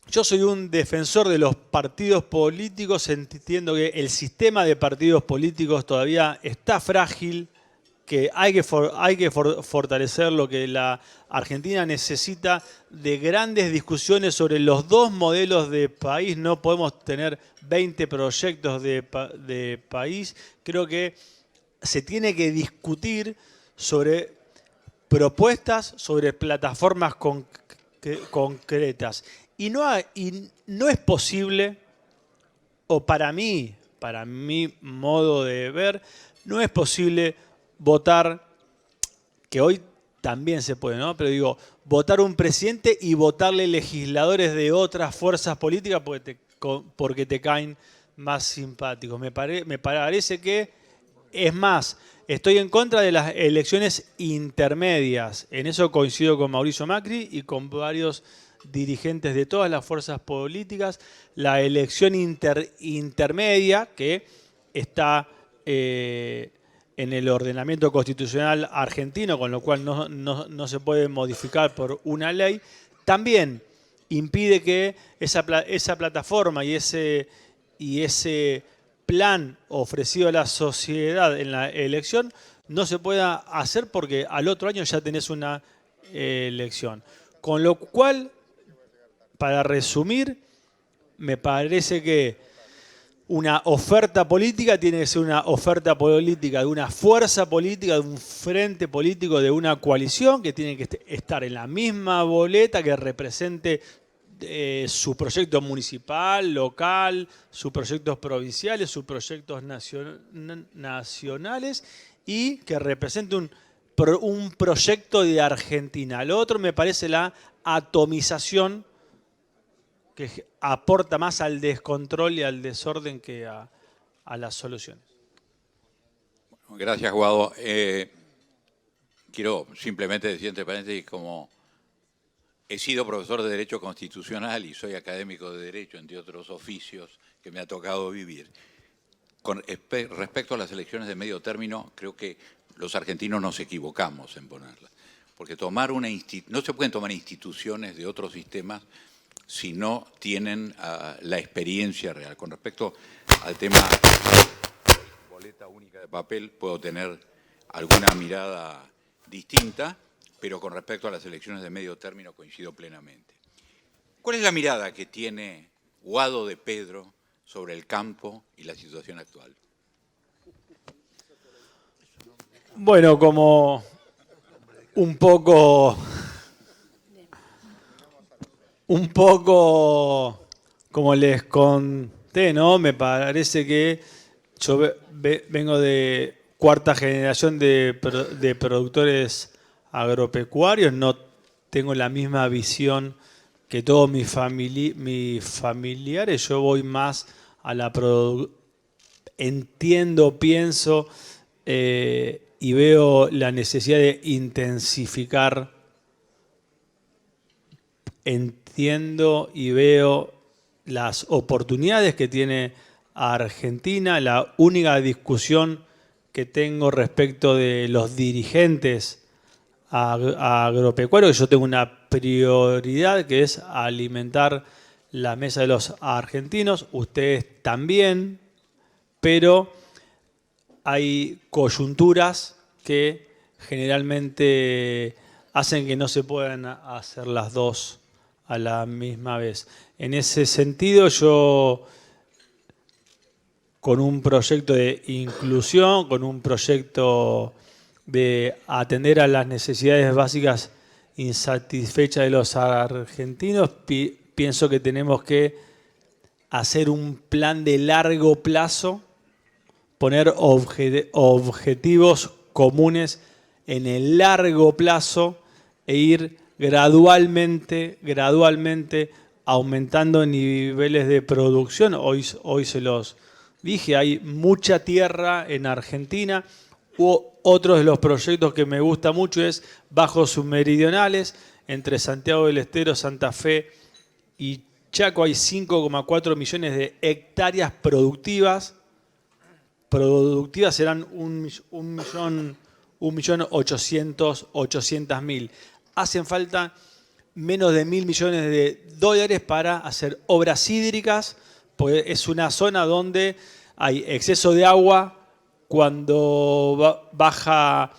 yo soy un defensor de los partidos políticos, entiendo que el sistema de partidos políticos todavía está frágil, que hay que fortalecerlo, que la Argentina necesita de grandes discusiones sobre los dos modelos de país. No podemos tener 20 proyectos de país. Creo que se tiene que discutir sobre propuestas sobre plataformas concretas. Y no es posible, o para mi modo de ver, no es posible votar, que hoy también se puede, ¿no? Pero digo, votar un presidente y votarle legisladores de otras fuerzas políticas porque te caen más simpáticos. Me parece que, es más, estoy en contra de las elecciones intermedias. En eso coincido con Mauricio Macri y con varios dirigentes de todas las fuerzas políticas. La elección intermedia, que está en el ordenamiento constitucional argentino, con lo cual no se puede modificar por una ley, también impide que esa plataforma y ese plan ofrecido a la sociedad en la elección no se pueda hacer porque al otro año ya tenés una elección. Con lo cual, para resumir, me parece que una oferta política tiene que ser una oferta política de una fuerza política, de un frente político, de una coalición que tiene que estar en la misma boleta, que represente su proyecto municipal, local, sus proyectos provinciales, sus proyectos nacionales y que represente un proyecto de Argentina. Lo otro me parece la atomización, que aporta más al descontrol y al desorden que a las soluciones. Gracias, Guado. Quiero simplemente decir entre paréntesis, como he sido profesor de Derecho Constitucional y soy académico de Derecho, entre otros oficios que me ha tocado vivir. Con respecto a las elecciones de medio término, creo que los argentinos nos equivocamos en ponerlas. Porque no se pueden tomar instituciones de otros sistemas si no tienen la experiencia real. Con respecto al tema boleta única de papel, puedo tener alguna mirada distinta, pero con respecto a las elecciones de medio término coincido plenamente. ¿Cuál es la mirada que tiene Guado de Pedro sobre el campo y la situación actual? Bueno, como un poco como les conté, ¿no? Me parece que yo vengo de cuarta generación de productores agropecuarios, no tengo la misma visión que todos mis familiares, yo voy más a la entiendo, pienso y veo la necesidad de intensificar. Entiendo y veo las oportunidades que tiene Argentina. La única discusión que tengo respecto de los dirigentes agropecuarios, que yo tengo una prioridad que es alimentar la mesa de los argentinos, ustedes también, pero hay coyunturas que generalmente hacen que no se puedan hacer las dos a la misma vez. En ese sentido, yo, con un proyecto de inclusión, con un proyecto de atender a las necesidades básicas insatisfechas de los argentinos, pienso que tenemos que hacer un plan de largo plazo, poner objetivos comunes en el largo plazo e ir gradualmente aumentando niveles de producción. Hoy se los dije, hay mucha tierra en Argentina. Otro de los proyectos que me gusta mucho es bajos submeridionales, entre Santiago del Estero, Santa Fe y Chaco hay 5,4 millones de hectáreas productivas. Productivas serán 1.800.000. Hacen falta menos de 1.000 millones de dólares para hacer obras hídricas, porque es una zona donde hay exceso de agua. Cuando baja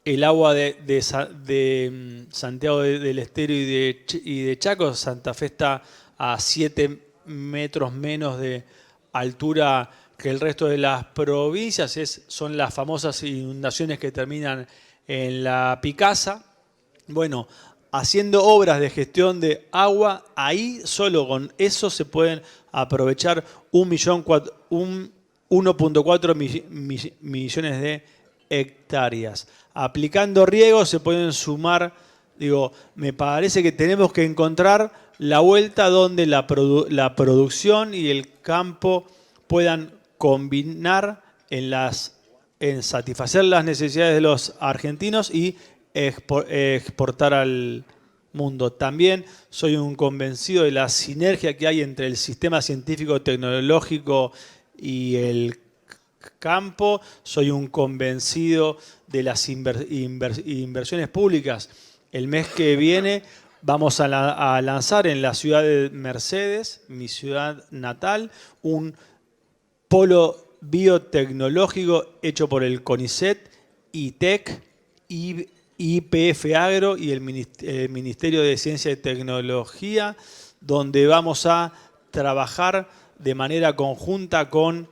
el agua de Santiago del Estero y de Chaco, Santa Fe está a 7 metros menos de altura que el resto de las provincias. Son las famosas inundaciones que terminan en la Picasa. Bueno, haciendo obras de gestión de agua, ahí solo con eso se pueden aprovechar 1.4 millones de hectáreas. Aplicando riego se pueden sumar, digo, me parece que tenemos que encontrar la vuelta donde la producción y el campo puedan combinar en satisfacer las necesidades de los argentinos y exportar al mundo. También soy un convencido de la sinergia que hay entre el sistema científico tecnológico y el campo. Soy un convencido de las inversiones públicas. El mes que viene vamos a lanzar en la ciudad de Mercedes, mi ciudad natal, un polo biotecnológico hecho por el CONICET, ITEC, YPF Agro y el Ministerio de Ciencia y Tecnología, donde vamos a trabajar de manera conjunta con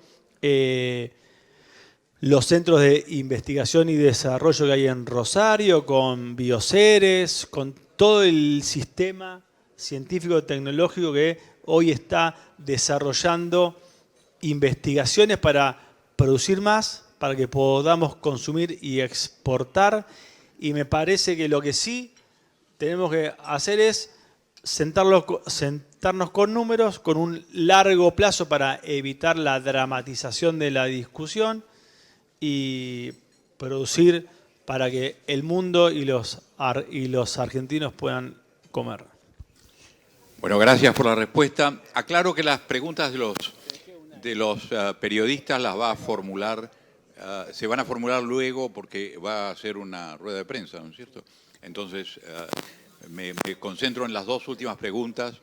los centros de investigación y desarrollo que hay en Rosario, con Bioceres, con todo el sistema científico-tecnológico que hoy está desarrollando investigaciones para producir más, para que podamos consumir y exportar. Y me parece que lo que sí tenemos que hacer es sentarnos con números, con un largo plazo para evitar la dramatización de la discusión y producir para que el mundo y los argentinos puedan comer. Bueno, gracias por la respuesta. Aclaro que las preguntas de los periodistas las va a formular, se van a formular luego porque va a ser una rueda de prensa, ¿no es cierto? Entonces, me concentro en las dos últimas preguntas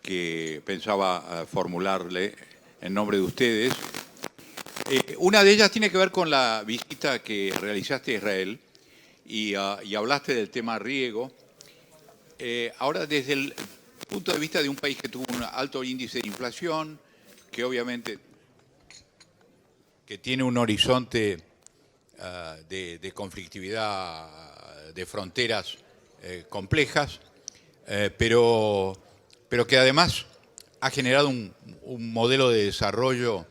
que pensaba formularle en nombre de ustedes. Una de ellas tiene que ver con la visita que realizaste a Israel y hablaste del tema riego. Ahora, desde el punto de vista de un país que tuvo un alto índice de inflación, que obviamente que tiene un horizonte de conflictividad, de fronteras complejas, pero que además ha generado un modelo de desarrollo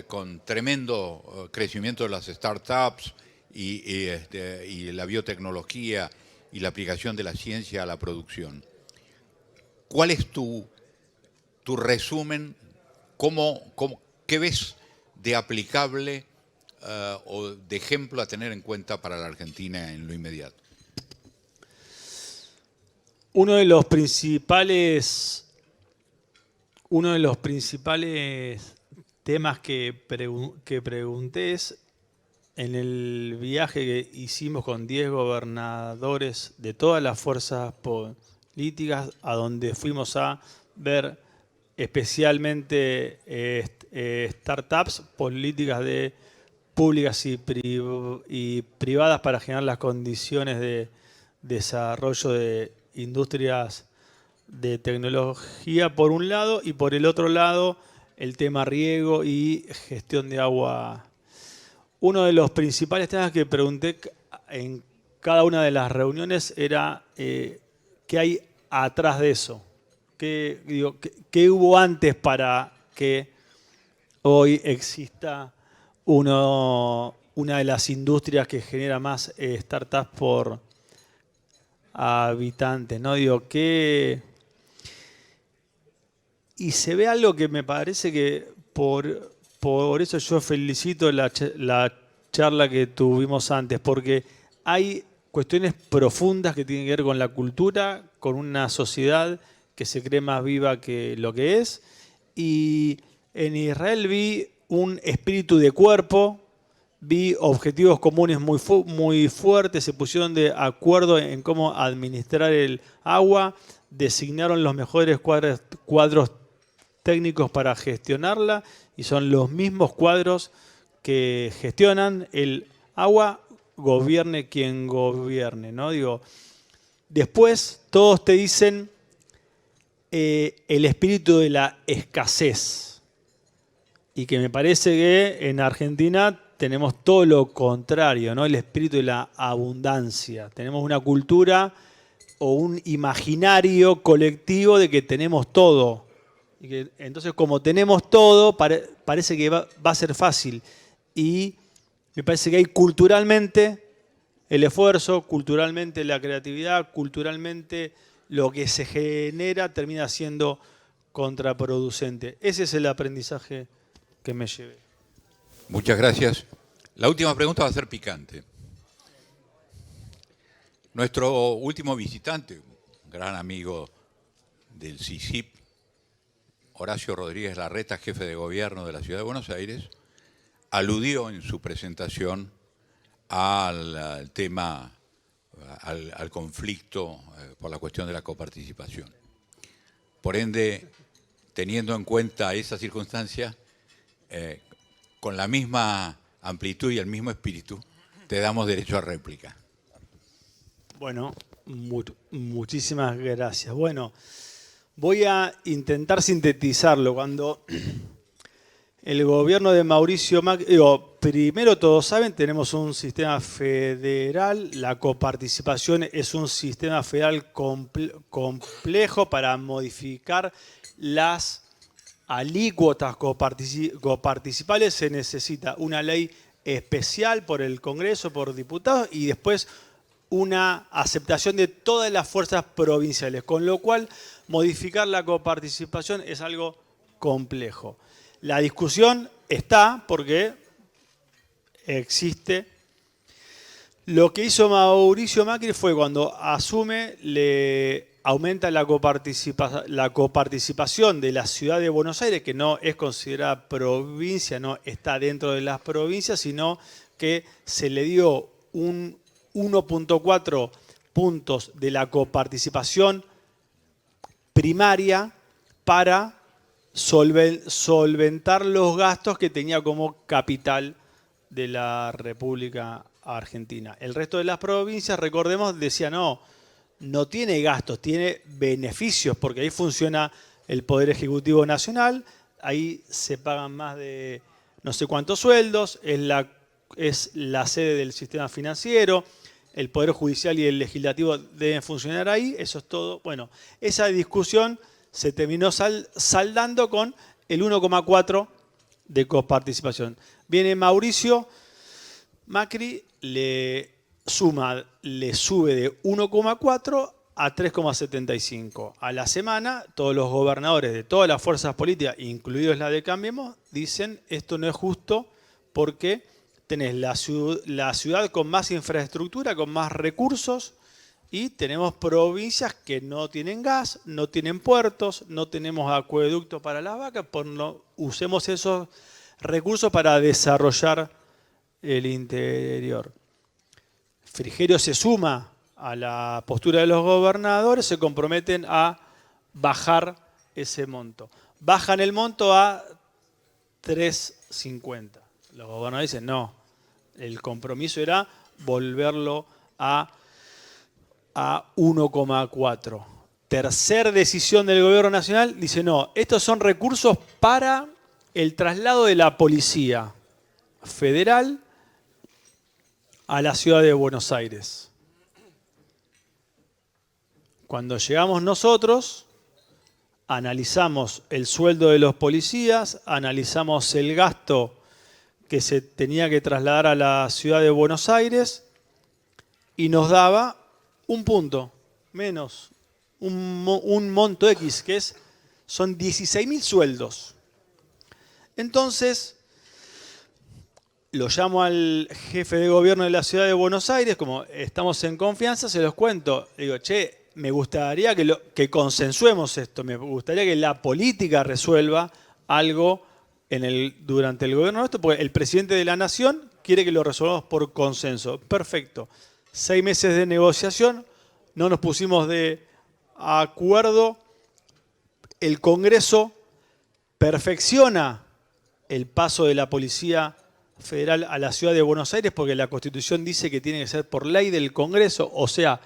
con tremendo crecimiento de las startups y la biotecnología y la aplicación de la ciencia a la producción. ¿Cuál es tu resumen? ¿Qué ves de aplicable o de ejemplo a tener en cuenta para la Argentina en lo inmediato? Uno de los principales temas que pregunté es en el viaje que hicimos con 10 gobernadores de todas las fuerzas políticas, a donde fuimos a ver especialmente startups, políticas públicas y privadas para generar las condiciones de desarrollo de industrias de tecnología por un lado, y por el otro lado el tema riego y gestión de agua. Uno de los principales temas que pregunté en cada una de las reuniones era qué hay atrás de eso. ¿Qué hubo antes para que hoy exista una de las industrias que genera más startups por habitantes, ¿no? Y se ve algo que me parece que por eso yo felicito la charla que tuvimos antes, porque hay cuestiones profundas que tienen que ver con la cultura, con una sociedad que se cree más viva que lo que es. Y en Israel vi un espíritu de cuerpo, vi objetivos comunes muy fuertes, se pusieron de acuerdo en cómo administrar el agua, designaron los mejores cuadros técnicos para gestionarla y son los mismos cuadros que gestionan el agua, gobierne quien gobierne, ¿no? Después todos te dicen el espíritu de la escasez, y que me parece que en Argentina tenemos todo lo contrario, ¿no? El espíritu de la abundancia. Tenemos una cultura o un imaginario colectivo de que tenemos todo. Y que, entonces, como tenemos todo, parece que va a ser fácil. Y me parece que hay culturalmente el esfuerzo, culturalmente la creatividad, culturalmente lo que se genera termina siendo contraproducente. Ese es el aprendizaje que me llevé. Muchas gracias. La última pregunta va a ser picante. Nuestro último visitante, un gran amigo del CICIP, Horacio Rodríguez Larreta, jefe de gobierno de la Ciudad de Buenos Aires, aludió en su presentación al tema, al conflicto por la cuestión de la coparticipación. Por ende, teniendo en cuenta esa circunstancia, con la misma amplitud y el mismo espíritu, te damos derecho a réplica. Bueno, muchísimas gracias. Bueno, voy a intentar sintetizarlo. Cuando el gobierno de Mauricio Macri, primero todos saben, tenemos un sistema federal, la coparticipación es un sistema federal complejo para modificar las alícuotas coparticipales. Se necesita una ley especial por el Congreso, por diputados, y después una aceptación de todas las fuerzas provinciales, con lo cual modificar la coparticipación es algo complejo. La discusión está porque existe. Lo que hizo Mauricio Macri fue cuando asume, le aumenta la coparticipación de la Ciudad de Buenos Aires, que no es considerada provincia, no está dentro de las provincias, sino que se le dio un 1.4 puntos de la coparticipación primaria para solventar los gastos que tenía como capital de la República Argentina. El resto de las provincias, recordemos, decía no tiene gastos, tiene beneficios, porque ahí funciona el Poder Ejecutivo Nacional, ahí se pagan más de no sé cuántos sueldos, es la sede del sistema financiero, el Poder Judicial y el Legislativo deben funcionar ahí, eso es todo. Bueno, esa discusión se terminó saldando con el 1,4 de coparticipación. Viene Mauricio Macri, le sube de 1,4 a 3,75. A la semana, todos los gobernadores de todas las fuerzas políticas, incluidos la de Cambiemos, dicen esto no es justo porque tenés la ciudad con más infraestructura, con más recursos, y tenemos provincias que no tienen gas, no tienen puertos, no tenemos acueductos para las vacas, usemos esos recursos para desarrollar el interior. Frigerio se suma a la postura de los gobernadores, se comprometen a bajar ese monto. Bajan el monto a 3,50. Los gobernadores dicen no, el compromiso era volverlo a 1,4. Tercer decisión del gobierno nacional, dice no, estos son recursos para el traslado de la policía federal a la ciudad de Buenos Aires. Cuando llegamos nosotros, analizamos el sueldo de los policías, analizamos el gasto que se tenía que trasladar a la ciudad de Buenos Aires y nos daba un punto menos, un monto X, que son 16.000 sueldos. Entonces, lo llamo al jefe de gobierno de la ciudad de Buenos Aires, como estamos en confianza, se los cuento. Le digo, che, me gustaría que consensuemos esto, me gustaría que la política resuelva algo durante el gobierno nuestro, porque el presidente de la Nación quiere que lo resolvamos por consenso. Perfecto. 6 meses de negociación, no nos pusimos de acuerdo. El Congreso perfecciona el paso de la Policía Federal a la Ciudad de Buenos Aires porque la Constitución dice que tiene que ser por ley del Congreso. O sea,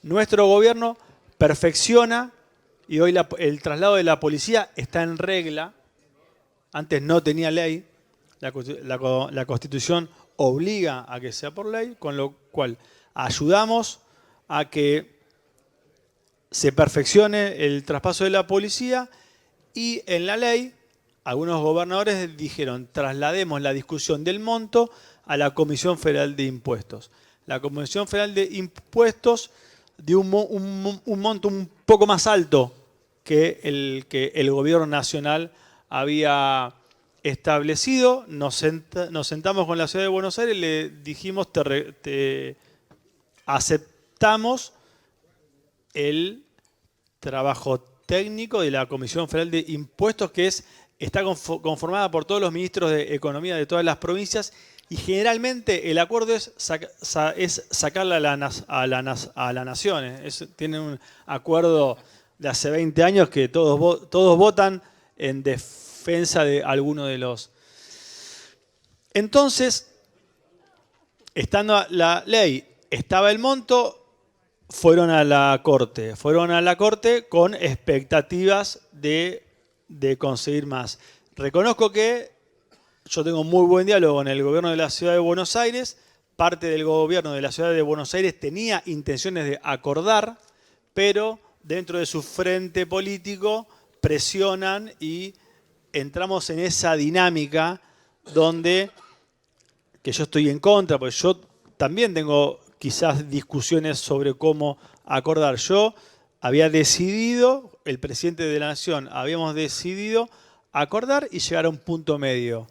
nuestro gobierno perfecciona y hoy el traslado de la policía está en regla. Antes no tenía ley. La Constitución obliga a que sea por ley, con lo cual ayudamos a que se perfeccione el traspaso de la policía y en la ley algunos gobernadores dijeron traslademos la discusión del monto a la Comisión Federal de Impuestos. La Comisión Federal de Impuestos dio un monto un poco más alto que el gobierno nacional había establecido. Nos sentamos con la Ciudad de Buenos Aires y le dijimos te aceptamos el trabajo técnico de la Comisión Federal de Impuestos, que está conformada por todos los ministros de Economía de todas las provincias, y generalmente el acuerdo es sacarla a la nación. Tienen un acuerdo de hace 20 años que todos votan en defensa de alguno de los... Entonces, estando la ley, estaba el monto, fueron a la Corte con expectativas de conseguir más. Reconozco que yo tengo muy buen diálogo con el gobierno de la Ciudad de Buenos Aires. Parte del gobierno de la Ciudad de Buenos Aires tenía intenciones de acordar, pero dentro de su frente político presionan y entramos en esa dinámica donde, que yo estoy en contra, porque yo también tengo quizás discusiones sobre cómo acordar. Yo había decidido, el presidente de la Nación, habíamos decidido acordar y llegar a un punto medio.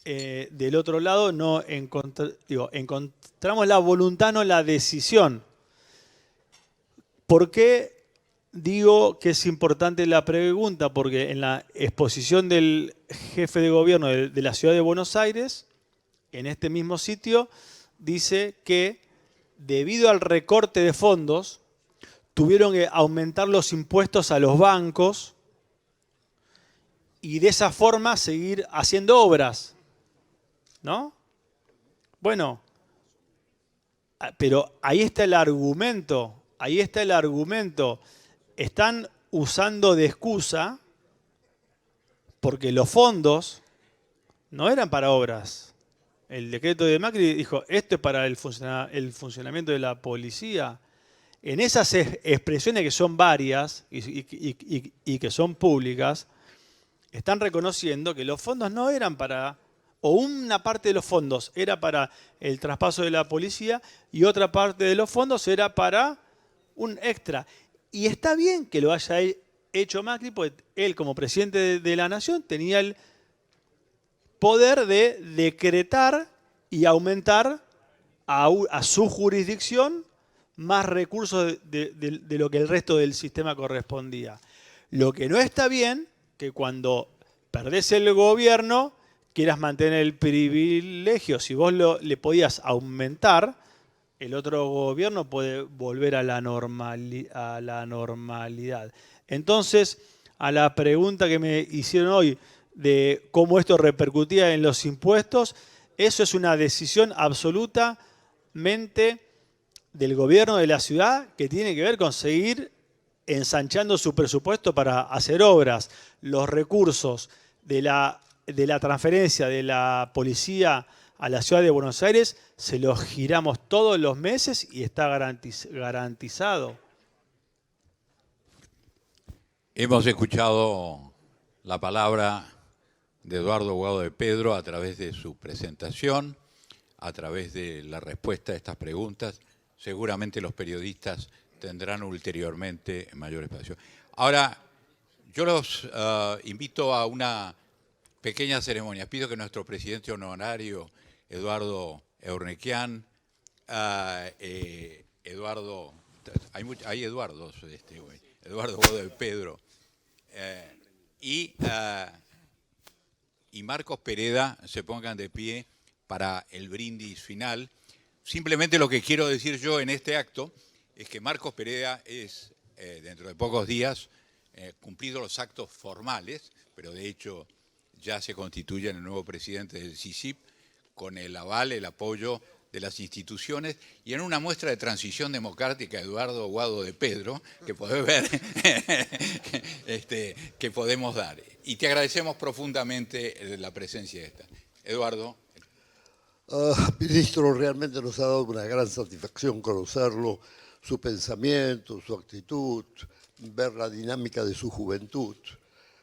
Del otro lado no encontramos la voluntad, no la decisión. ¿Por qué digo que es importante la pregunta? Porque en la exposición del jefe de gobierno de la Ciudad de Buenos Aires, en este mismo sitio, dice que debido al recorte de fondos, tuvieron que aumentar los impuestos a los bancos y de esa forma seguir haciendo obras, ¿no? Bueno, pero ahí está el argumento, Están usando de excusa porque los fondos no eran para obras. El decreto de Macri dijo, esto es para el funcionamiento de la policía. En esas expresiones que son varias y que son públicas, están reconociendo que los fondos no eran para, o una parte de los fondos era para el traspaso de la policía y otra parte de los fondos era para un extra. Y está bien que lo haya hecho Macri, porque él como presidente de la Nación tenía el poder de decretar y aumentar a su jurisdicción más recursos de lo que el resto del sistema correspondía. Lo que no está bien, que cuando perdés el gobierno, quieras mantener el privilegio. Si vos le podías aumentar, el otro gobierno puede volver a la normalidad. Entonces, a la pregunta que me hicieron hoy de cómo esto repercutía en los impuestos, eso es una decisión absolutamente del gobierno de la ciudad que tiene que ver con seguir ensanchando su presupuesto para hacer obras. Los recursos de la transferencia de la policía a la Ciudad de Buenos Aires se los giramos todos los meses y está garantizado. Hemos escuchado la palabra de Eduardo Guado de Pedro a través de su presentación, a través de la respuesta a estas preguntas. Seguramente los periodistas tendrán ulteriormente mayor espacio. Ahora, yo los invito a una pequeña ceremonia. Pido que nuestro presidente honorario, Eduardo Eurnequian, Eduardo, hay Eduardos, Eduardo Guado de Pedro, y Marcos Pereda se pongan de pie para el brindis final. Simplemente lo que quiero decir yo en este acto es que Marcos Pereda es, dentro de pocos días, cumplido los actos formales, pero de hecho ya se constituye en el nuevo presidente del CICIP, con el aval, el apoyo de las instituciones, y en una muestra de transición democrática, Eduardo Guado de Pedro, que podés ver, que podemos dar. Y te agradecemos profundamente la presencia de esta. Eduardo. Ministro, realmente nos ha dado una gran satisfacción conocerlo, su pensamiento, su actitud, ver la dinámica de su juventud.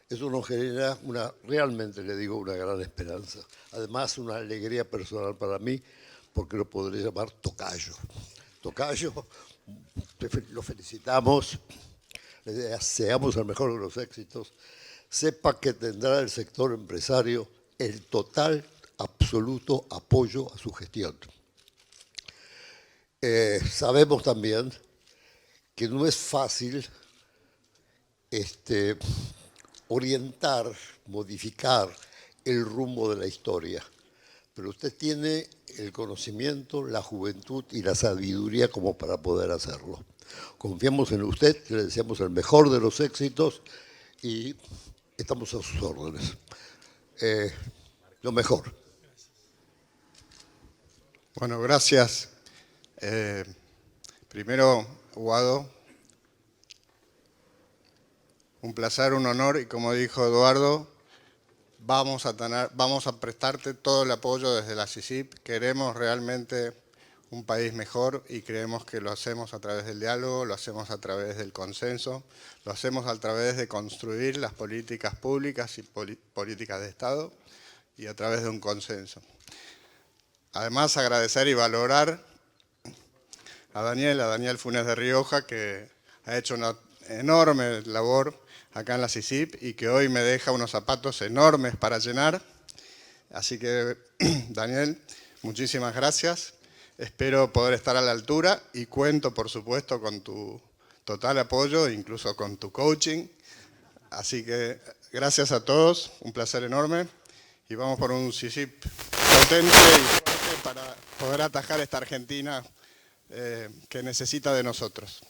Eso nos genera realmente le digo, una gran esperanza. Además, una alegría personal para mí, porque lo podré llamar tocayo. Tocayo, lo felicitamos, le deseamos el mejor de los éxitos. Sepa que tendrá el sector empresario el total, absoluto apoyo a su gestión. Sabemos también que no es fácil orientar, modificar el rumbo de la historia, pero usted tiene el conocimiento, la juventud y la sabiduría como para poder hacerlo. Confiamos en usted, le deseamos el mejor de los éxitos y estamos a sus órdenes. Lo mejor. Bueno, gracias. Primero, Guado, un placer, un honor, y como dijo Eduardo, vamos a prestarte todo el apoyo desde la CICIP. Queremos realmente un país mejor y creemos que lo hacemos a través del diálogo, lo hacemos a través del consenso, lo hacemos a través de construir las políticas públicas y políticas de Estado y a través de un consenso. Además, agradecer y valorar a Daniel Funes de Rioja, que ha hecho una enorme labor acá en la CICIP y que hoy me deja unos zapatos enormes para llenar. Así que, Daniel, muchísimas gracias. Espero poder estar a la altura y cuento, por supuesto, con tu total apoyo, incluso con tu coaching. Así que, gracias a todos, un placer enorme. Y vamos por un CICIP potente y fuerte para poder atajar esta Argentina que necesita de nosotros.